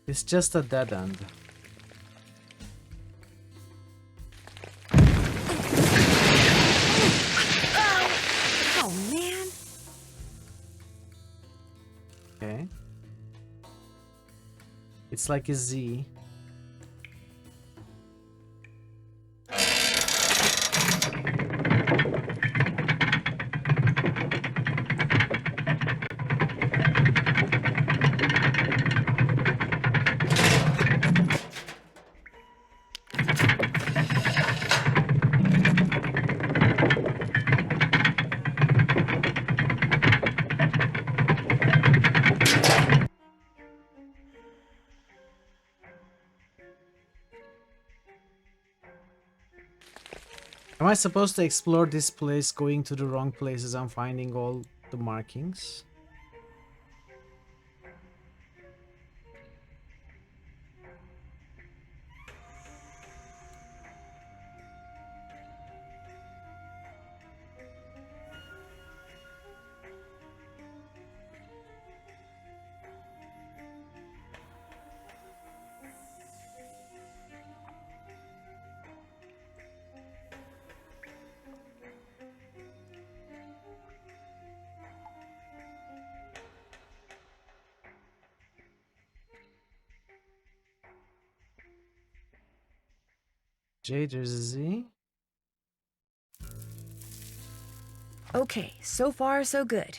It's just a dead end. Oh, man. Okay. It's like a Z. Am I supposed to explore this place, going to the wrong places and finding all the markings? J, there's a Z. Okay, so far so good.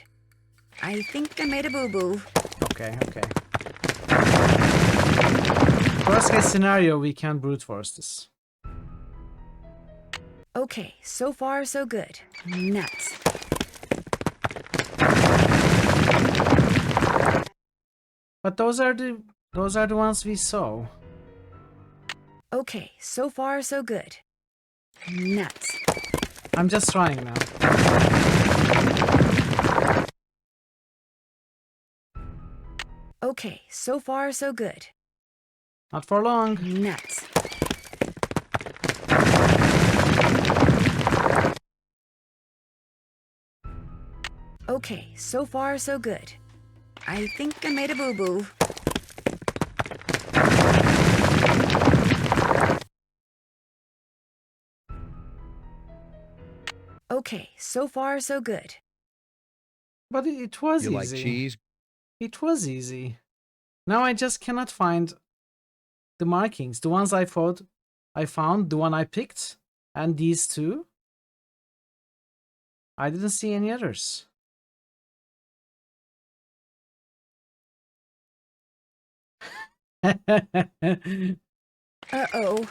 I think I made a boo-boo. Okay, okay. Worst case scenario, we can brute force this. Okay, so far so good. Nuts. But those are the ones we saw. Okay, so far so good. Nuts. I'm just trying now. Okay, so far so good. Not for long. Nuts. Okay, so far so good. I think I made a boo-boo. Okay, so far so good. But it was You easy. like cheese? It was easy. Now I just cannot find the markings. The ones I found, the one I picked, and these two. I didn't see any others. Uh-oh.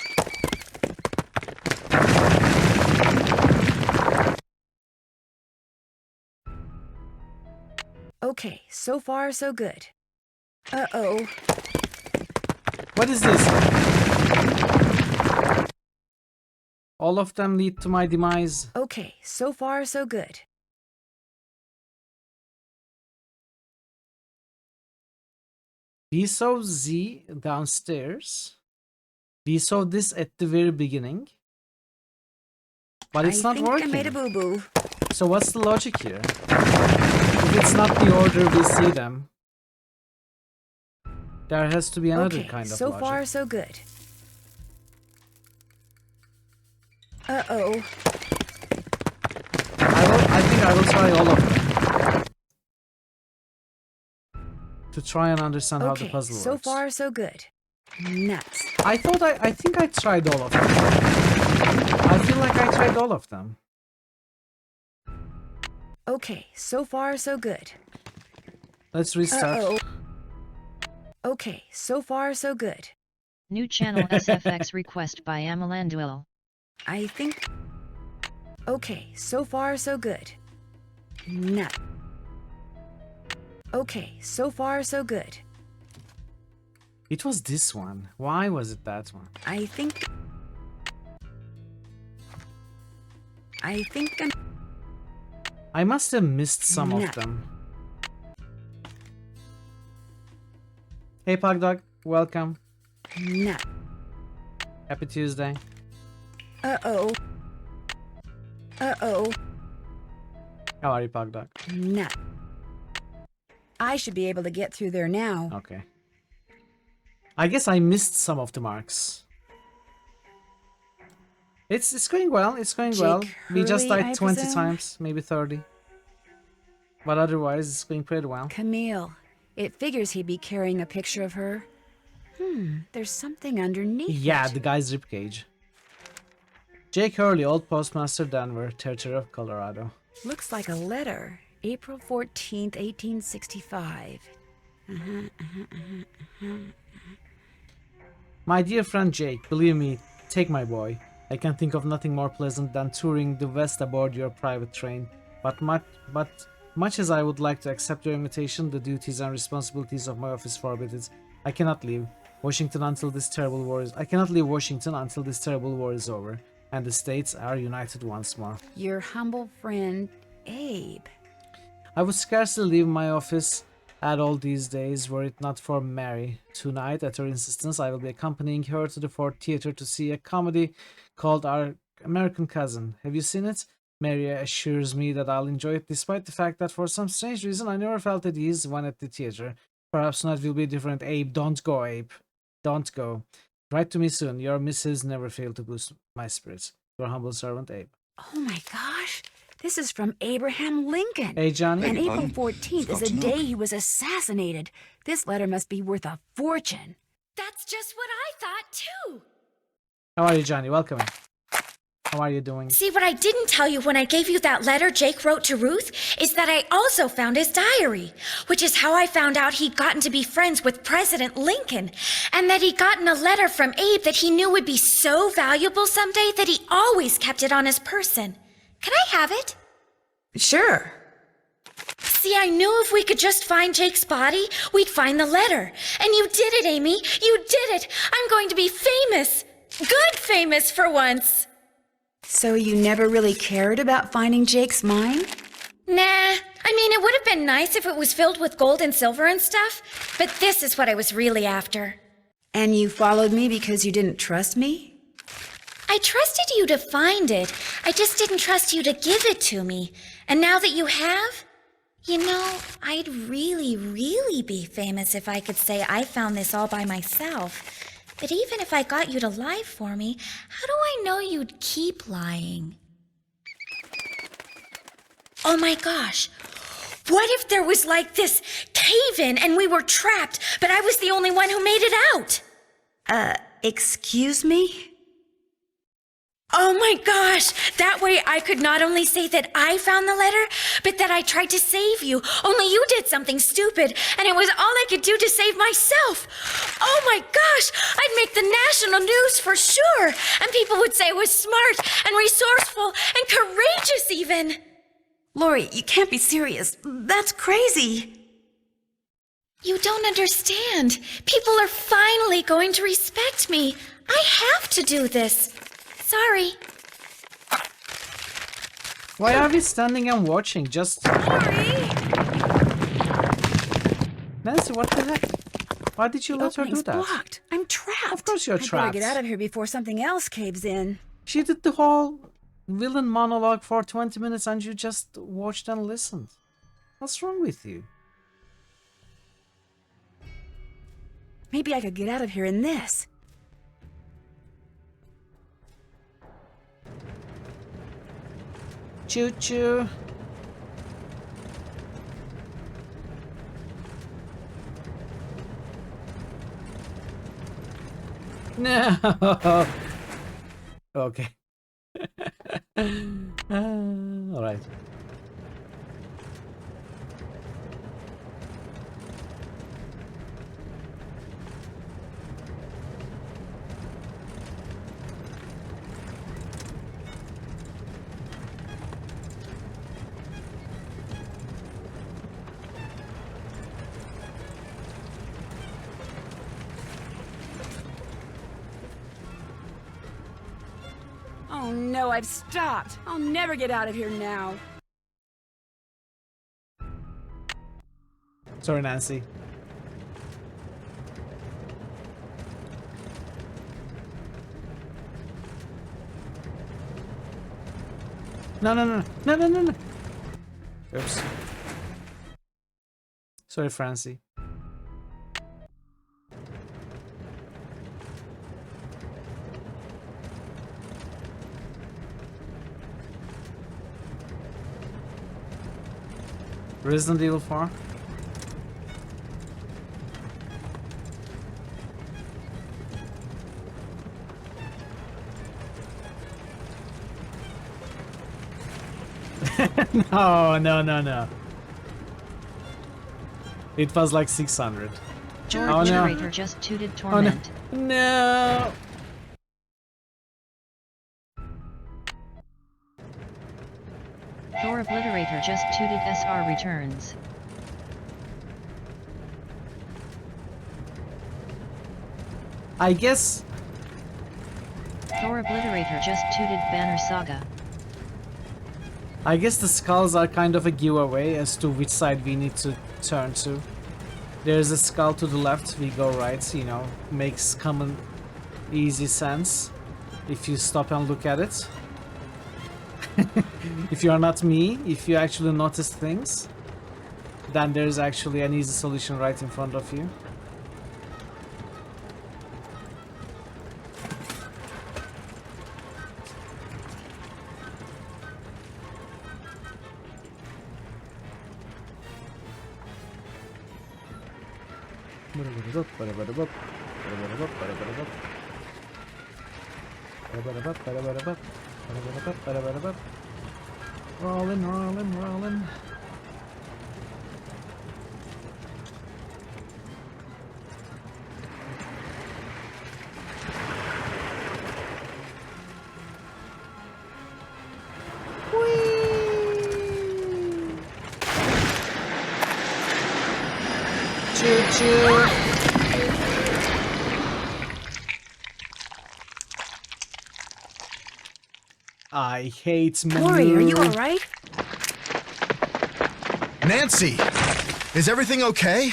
Okay, so far so good. Uh-oh. What is this? All of them lead to my demise. Okay, so far so good. We saw Z downstairs. We saw this at the very beginning. But it's not working. I made a boo-boo. So what's the logic here? If it's not the order we see them, there has to be another kind of so logic. far so good. Uh-oh. I think I will try all of them. To try and understand how the puzzle works. So far so good. Nuts. I think I tried all of them. I feel like I tried all of them. Okay, so far so good. Let's restart. Uh-oh. Okay, so far so good. New channel SFX request by Amalanduel. I think... Okay, so far so good. Nut. Okay, so far so good. It was this one. Why was it that one? I think I must have missed some of them. Hey Pugdog, welcome. No. Happy Tuesday. Uh-oh. Uh-oh. How are you, Pugdog? No. I should be able to get through there now. Okay. I guess I missed some of the marks. It's going well, it's going well. We just died 20 times, maybe 30. But otherwise, it's going pretty well. Camille, it figures he'd be carrying a picture of her. There's something underneath Yeah, it. the guy's ribcage. Jake Hurley, Old Postmaster, Denver, Territory of Colorado. Looks like a letter. April 14th, 1865. My dear friend Jake, believe me, take my boy. I can think of nothing more pleasant than touring the West aboard your private train. But much as I would like to accept your invitation, the duties and responsibilities of my office forbid it. I cannot leave Washington until this terrible war is. I cannot leave Washington until this terrible war is over, and the states are united once more. Your humble friend, Abe. I would scarcely leave my office at all these days were it not for Mary. Tonight, at her insistence, I will be accompanying her to the Ford Theater to see a comedy called Our American Cousin. Have you seen it? Mary assures me that I'll enjoy it despite the fact that for some strange reason I never felt at ease when at the theater. Perhaps tonight will be different. Abe, don't go, Abe. Don't go. Write to me soon. Your missus never failed to boost my spirits. Your humble servant, Abe. Oh my gosh. This is from Abraham Lincoln. Hey, Johnny. And April 14th is the day he was assassinated. This letter must be worth a fortune. That's just what I thought, too. How are you, Johnny? Welcome. How are you doing? See, what I didn't tell you when I gave you that letter Jake wrote to Ruth is that I also found his diary, which is how I found out he'd gotten to be friends with President Lincoln, and that he'd gotten a letter from Abe that he knew would be so valuable someday that he always kept it on his person. Can I have it? Sure. See, I knew if we could just find Jake's body, we'd find the letter. And you did it, Amy. You did it. I'm going to be famous. Good famous for once. So you never really cared about finding Jake's mine? Nah. I mean, it would have been nice if it was filled with gold and silver and stuff, but this is what I was really after. And you followed me because you didn't trust me? I trusted you to find it. I just didn't trust you to give it to me. And now that you have, you know, I'd really, really be famous if I could say I found this all by myself. But even if I got you to lie for me, how do I know you'd keep lying? Oh my gosh. What if there was like this cave-in and we were trapped, but I was the only one who made it out? Excuse me? Oh my gosh! That way I could not only say that I found the letter, but that I tried to save you. Only you did something stupid, and it was all I could do to save myself. Oh my gosh! I'd make the national news for sure, and people would say I was smart and resourceful and courageous even. Lori, you can't be serious. That's crazy. You don't understand. People are finally going to respect me. I have to do this. Sorry. Why are we standing and watching? Just... Lori! Nancy, what the heck? Why did you let her do that? Blocked. I'm trapped. Of course you're I trapped. better get out of here before something else caves in. She did the whole villain monologue for 20 minutes and you just watched and listened. What's wrong with you? Maybe I could get out of here in this. Choo-choo. No. Okay. All right. Oh no, I've stopped. I'll never get out of here now. Sorry, Nancy. No, no, no, no, no, no, no. Oops. Sorry, Francie. Resident Evil 4. No, no, no, no. It was like 600. George Oh, no. Narrator just tooted torment. Oh, no. No. Thor Obliterator just tooted SR returns. I guess... Thor Obliterator just tooted Banner Saga. I guess the skulls are kind of a giveaway as to which side we need to turn to. There's a skull to the left, we go right, you know, makes common easy sense if you stop and look at it. If you are not me, if you actually notice things, then there's actually an easy solution right in front of you. Rolling, rolling, rolling. Choo-choo. I hate manure. Lori, are you alright? Nancy! Is everything okay?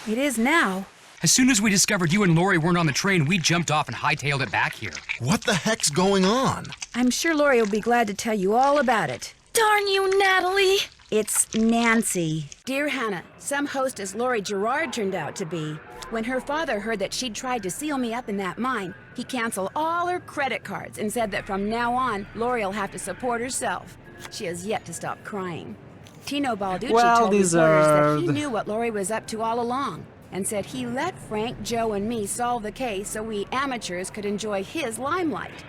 It is now. As soon as we discovered you and Lori weren't on the train, we jumped off and hightailed it back here. What the heck's going on? I'm sure Lori will be glad to tell you all about it. Darn you, Natalie! It's Nancy. Dear Hannah, some hostess Lori Gerard turned out to be. When her father heard that she'd tried to seal me up in that mine, he canceled all her credit cards and said that from now on, Lori'll have to support herself. She has yet to stop crying. Tino Balducci told reporters that he knew what Lori was up to all along, and said he let Frank, Joe, and me solve the case so we amateurs could enjoy his limelight.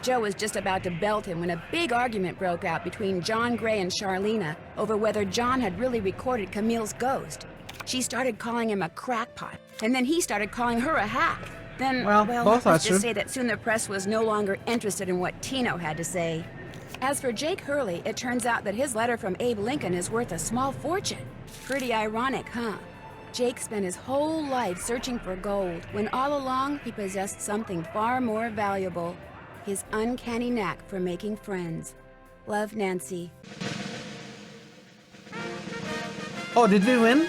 Joe was just about to belt him when a big argument broke out between John Gray and Charlena over whether John had really recorded Camille's ghost. She started calling him a crackpot, and then he started calling her a hack. Then, well both let's are just true. say that soon the press was no longer interested in what Tino had to say. As for Jake Hurley, it turns out that his letter from Abe Lincoln is worth a small fortune. Pretty ironic, huh? Jake spent his whole life searching for gold, when all along he possessed something far more valuable. His uncanny knack for making friends. Love, Nancy. Oh, did we win?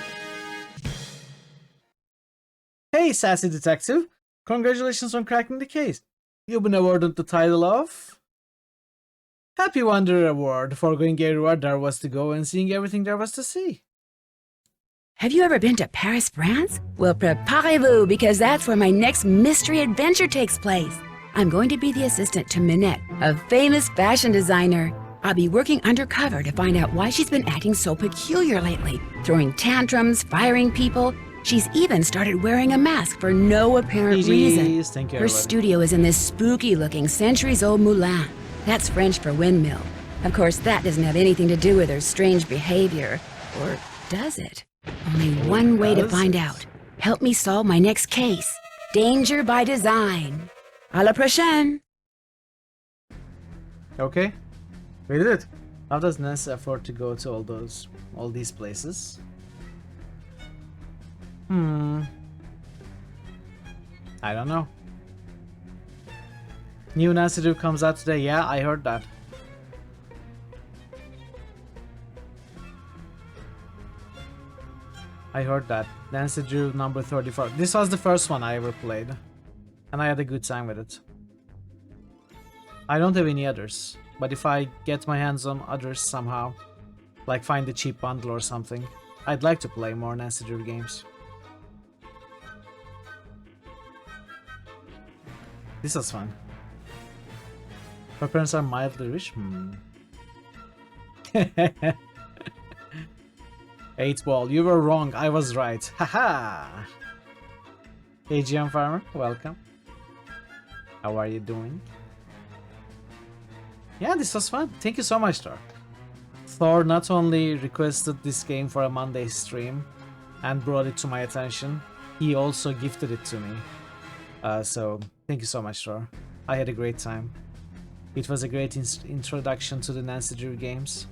Hey, sassy detective. Congratulations on cracking the case. You've been awarded the title of Happy Wanderer Award for going everywhere there was to go and seeing everything there was to see. Have you ever been to Paris, France? Well, preparez-vous, because that's where my next mystery adventure takes place. I'm going to be the assistant to Minette, a famous fashion designer. I'll be working undercover to find out why she's been acting so peculiar lately, throwing tantrums, firing people. She's even started wearing a mask for no apparent reason. Thank you, Her everybody. studio is in this spooky-looking centuries-old moulin. That's French for windmill. Of course, that doesn't have anything to do with her strange behavior. Or does it? Only one way to find out. Help me solve my next case. Danger by design. À la prochaine! Okay, we did it. How does Ness afford to go to all these places? I don't know. New Nancy Drew comes out today. Yeah, I heard that. I heard that. Nancy Drew number 34. This was the first one I ever played. And I had a good time with it. I don't have any others. But if I get my hands on others somehow, like find a cheap bundle or something, I'd like to play more Nancy Drew games. This was fun. Her parents are mildly rich? 8 ball, you were wrong, I was right. Haha! AGM Farmer, welcome. How are you doing? Yeah, this was fun. Thank you so much, Thor. Thor not only requested this game for a Monday stream and brought it to my attention, he also gifted it to me. So, thank you so much, Thor. I had a great time. It was a great introduction to the Nancy Drew games.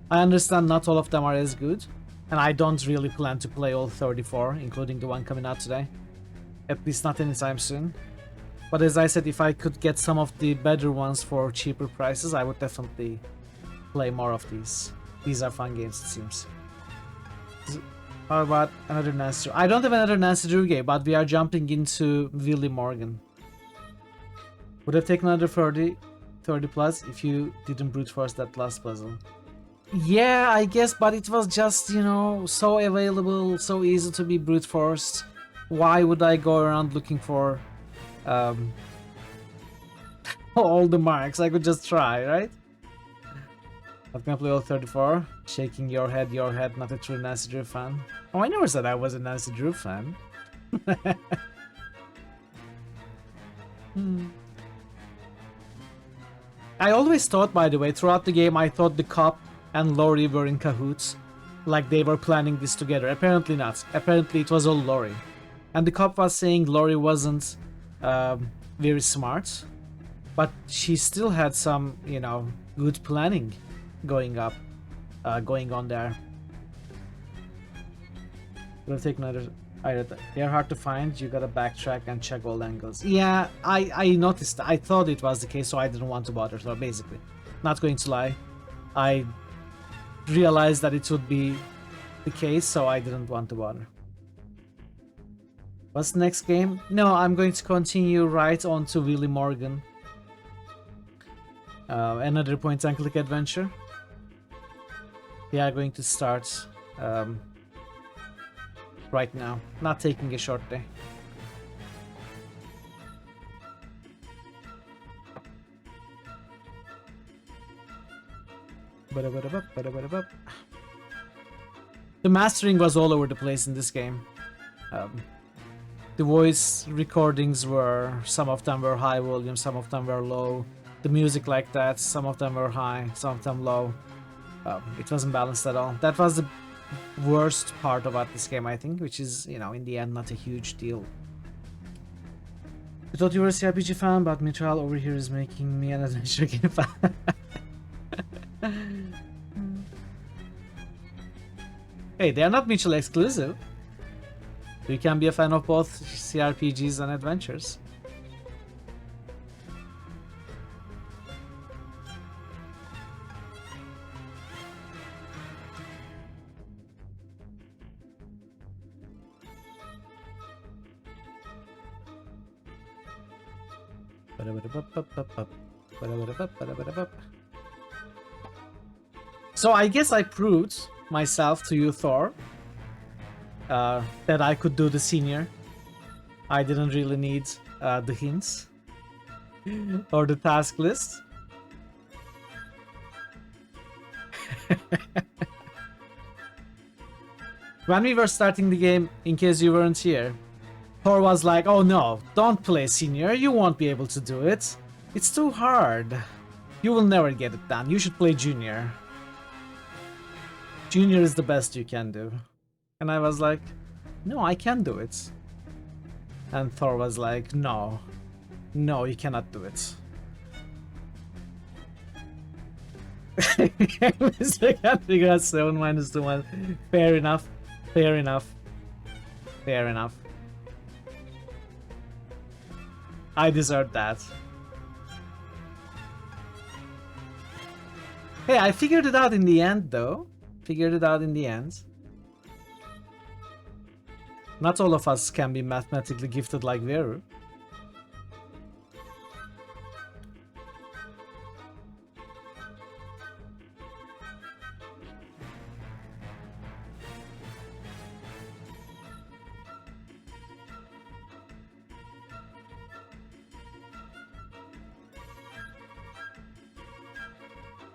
I understand not all of them are as good, and I don't really plan to play all 34, including the one coming out today. At least not anytime soon. But as I said, if I could get some of the better ones for cheaper prices, I would definitely play more of these. These are fun games, it seems. How about another Nancy Drew? I don't have another Nancy Drew game, but we are jumping into Willie Morgan. Would have taken another 30 plus if you didn't brute force that last puzzle. Yeah, I guess, but it was just, you know, so available, so easy to be brute forced. Why would I go around looking for all the marks? I could just try, right? I'm gonna play all 34. Shaking your head, not a true Nancy Drew fan. Oh, I never said I was a Nancy Drew fan. I always thought, by the way, throughout the game, I thought the cop and Laurie were in cahoots. Like they were planning this together. Apparently not. Apparently it was all Laurie. And the cop was saying Laurie wasn't very smart. But she still had some, you know, good planning going on there. We'll take another. They're hard to find. You gotta backtrack and check all angles. Yeah, I noticed. I thought it was the case, so I didn't want to bother. So basically, not going to lie, I realized that it would be the case, so I didn't want to bother. What's the next game? No, I'm going to continue right on to Willie Morgan. Another point-and-click adventure. We are going to start right now, not taking a short day. The mastering was all over the place in this game. The voice recordings were, some of them were high volume, some of them were low. The music like that, some of them were high, some of them low. It wasn't balanced at all. That was the worst part about this game, I think, which is, you know, in the end, not a huge deal. I thought you were a CRPG fan, but Mitral over here is making me an adventure game fan. Hey, they are not mutually exclusive. You can be a fan of both CRPGs and adventures. So I guess I proved myself to you, Thor, that I could do the senior. I didn't really need the hints or the task list. When we were starting the game, in case you weren't here, Thor was like, oh no, don't play senior, you won't be able to do it. It's too hard. You will never get it done, you should play junior. Junior is the best you can do. And I was like, no, I can do it. And Thor was like, no, you cannot do it. Mr. can't figure out 7 minus 2 1. Fair enough. Fair enough. Fair enough. I deserve that. Hey, I figured it out in the end, though. Figured it out in the end. Not all of us can be mathematically gifted like Veru.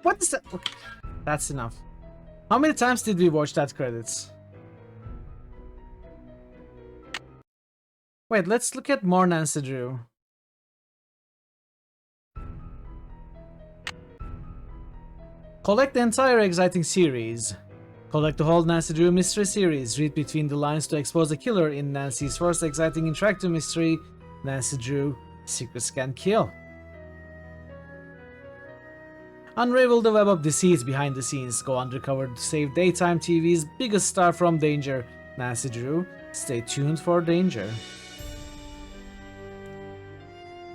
What is that? Okay. That's enough. How many times did we watch that credits? Wait, let's look at more Nancy Drew. Collect the entire exciting series. Collect the whole Nancy Drew mystery series. Read between the lines to expose the killer in Nancy's first exciting interactive mystery, Nancy Drew, Secrets Can Kill. Unravel the web of deceit behind the scenes. Go undercover to save daytime TV's biggest star from danger, Nancy Drew. Stay tuned for danger.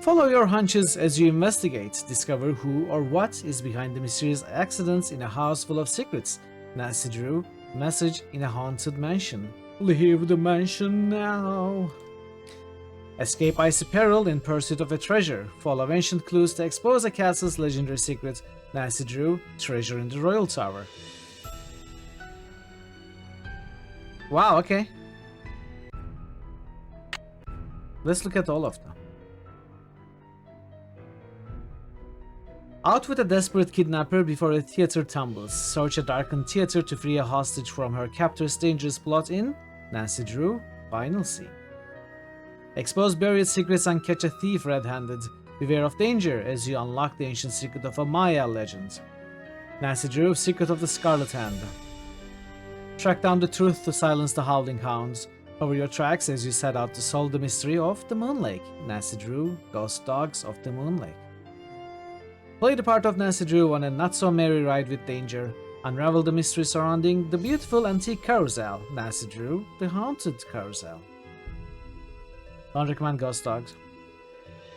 Follow your hunches as you investigate. Discover who or what is behind the mysterious accidents in a house full of secrets. Nancy Drew, message in a haunted mansion. Leave the mansion now. Escape icy peril in pursuit of a treasure. Follow ancient clues to expose a castle's legendary secret. Nancy Drew, treasure in the royal tower. Wow, okay. Let's look at all of them. Out with a desperate kidnapper before a theater tumbles. Search a darkened theater to free a hostage from her captor's dangerous plot in Nancy Drew, final scene. Expose buried secrets and catch a thief red-handed. Beware of danger as you unlock the ancient secret of a Maya legend. Nancy Drew, Secret of the Scarlet Hand. Track down the truth to silence the howling hounds. Cover your tracks as you set out to solve the mystery of the Moon Lake. Nancy Drew, Ghost Dogs of the Moon Lake. Play the part of Nancy Drew on a not-so-merry ride with danger. Unravel the mystery surrounding the beautiful antique carousel. Nancy Drew, the haunted carousel. Don't recommend Ghost Dogs.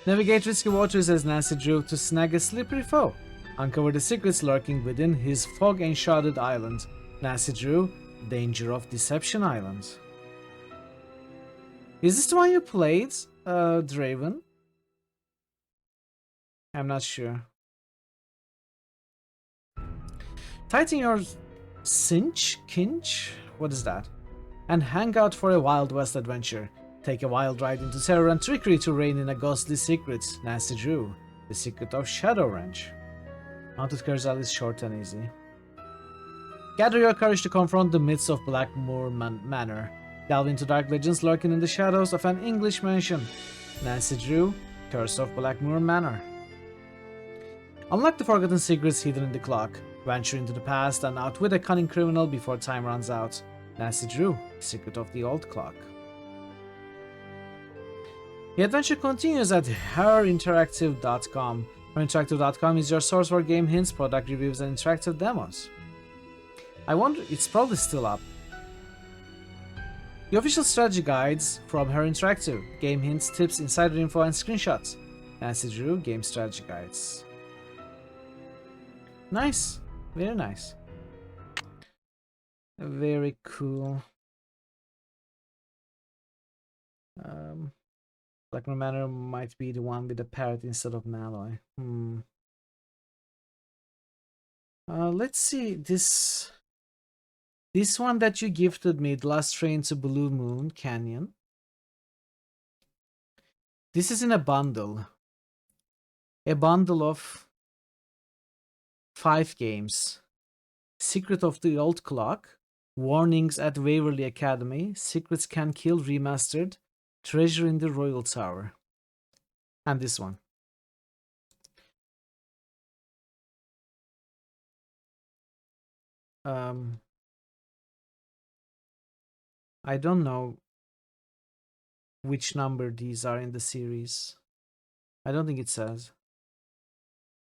Navigate risky waters as Nancy Drew to snag a slippery foe. Uncover the secrets lurking within his fog-enshrouded island. Nancy Drew, Danger of Deception Island. Is this the one you played, Draven? I'm not sure. Tighten your kinch? What is that? And hang out for a Wild West adventure. Take a wild ride into terror and trickery to reign in a ghostly secret. Nancy Drew, The Secret of Shadow Ranch. Haunted Carousel is short and easy. Gather your courage to confront the myths of Blackmoor Manor. Delve into dark legends lurking in the shadows of an English mansion. Nancy Drew, Curse of Blackmoor Manor. Unlock the forgotten secrets hidden in the clock. Venture into the past and outwit a cunning criminal before time runs out. Nancy Drew, Secret of the Old Clock. The adventure continues at herinteractive.com. Herinteractive.com is your source for game hints, product reviews, and interactive demos. I wonder, it's probably still up. The official strategy guides from Her Interactive, game hints, tips, insider info, and screenshots. Nancy Drew, game strategy guides. Nice, very nice. Very cool. Blackmoor Manor might be the one with the parrot instead of Malloy. Let's see this one that you gifted me, The Last Train to Blue Moon Canyon. This is in a bundle. A bundle of 5 games. Secret of the Old Clock, Warnings at Waverly Academy, Secrets Can Kill Remastered, Treasure in the Royal Tower. And this one. I don't know which number these are in the series. I don't think it says.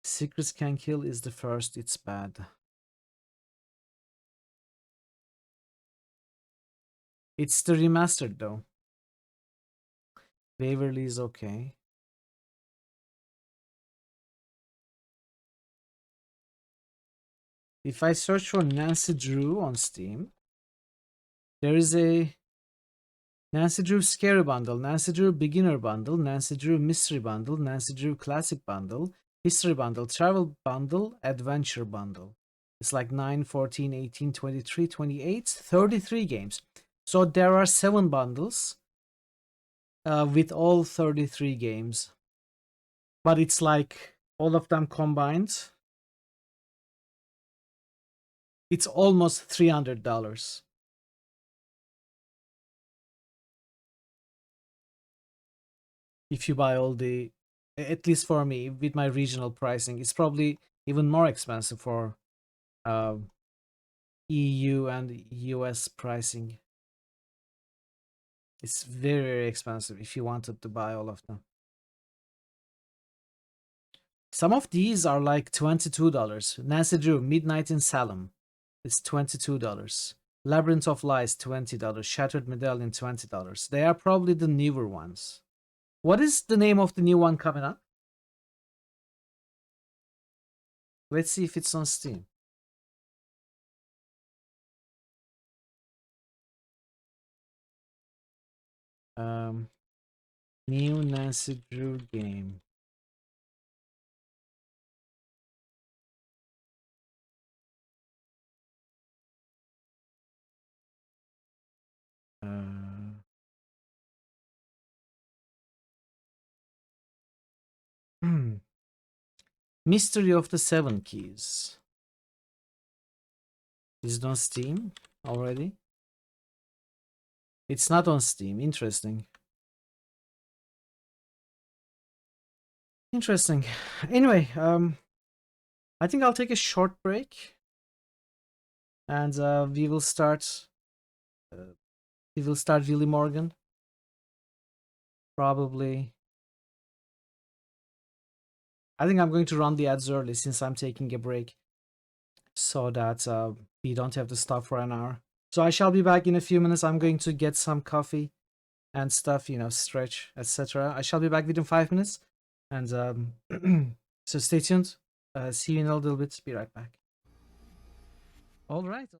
Secrets Can Kill is the first, it's bad. It's the remastered though. Waverly is okay. If I search for Nancy Drew on Steam, there is a Nancy Drew Scary Bundle, Nancy Drew Beginner Bundle, Nancy Drew Mystery Bundle, Nancy Drew Classic Bundle, History Bundle, Travel Bundle, Adventure Bundle. It's like 9, 14, 18, 23, 28, 33 games. So there are 7 bundles with all 33 games. But it's like all of them combined. It's almost $300. If you buy all the, at least for me, with my regional pricing, it's probably even more expensive for EU and US pricing. It's very, very expensive if you wanted to buy all of them. Some of these are like $22. Nancy Drew, Midnight in Salem. It's $22. Labyrinth of Lies, $20. Shattered Medallion, $20. They are probably the newer ones. What is the name of the new one coming up? Let's see if it's on Steam. New Nancy Drew game. Mystery of the Seven Keys. Is it on Steam already? It's not on Steam. Interesting. Interesting. Anyway, I think I'll take a short break, and we will start. Willie Morgan. Probably. I think I'm going to run the ads early since I'm taking a break, so that we don't have to stop for an hour. So I shall be back in a few minutes. I'm going to get some coffee and stuff, you know, stretch, etc. I shall be back within 5 minutes, and so stay tuned. See you in a little bit. Be right back. All right.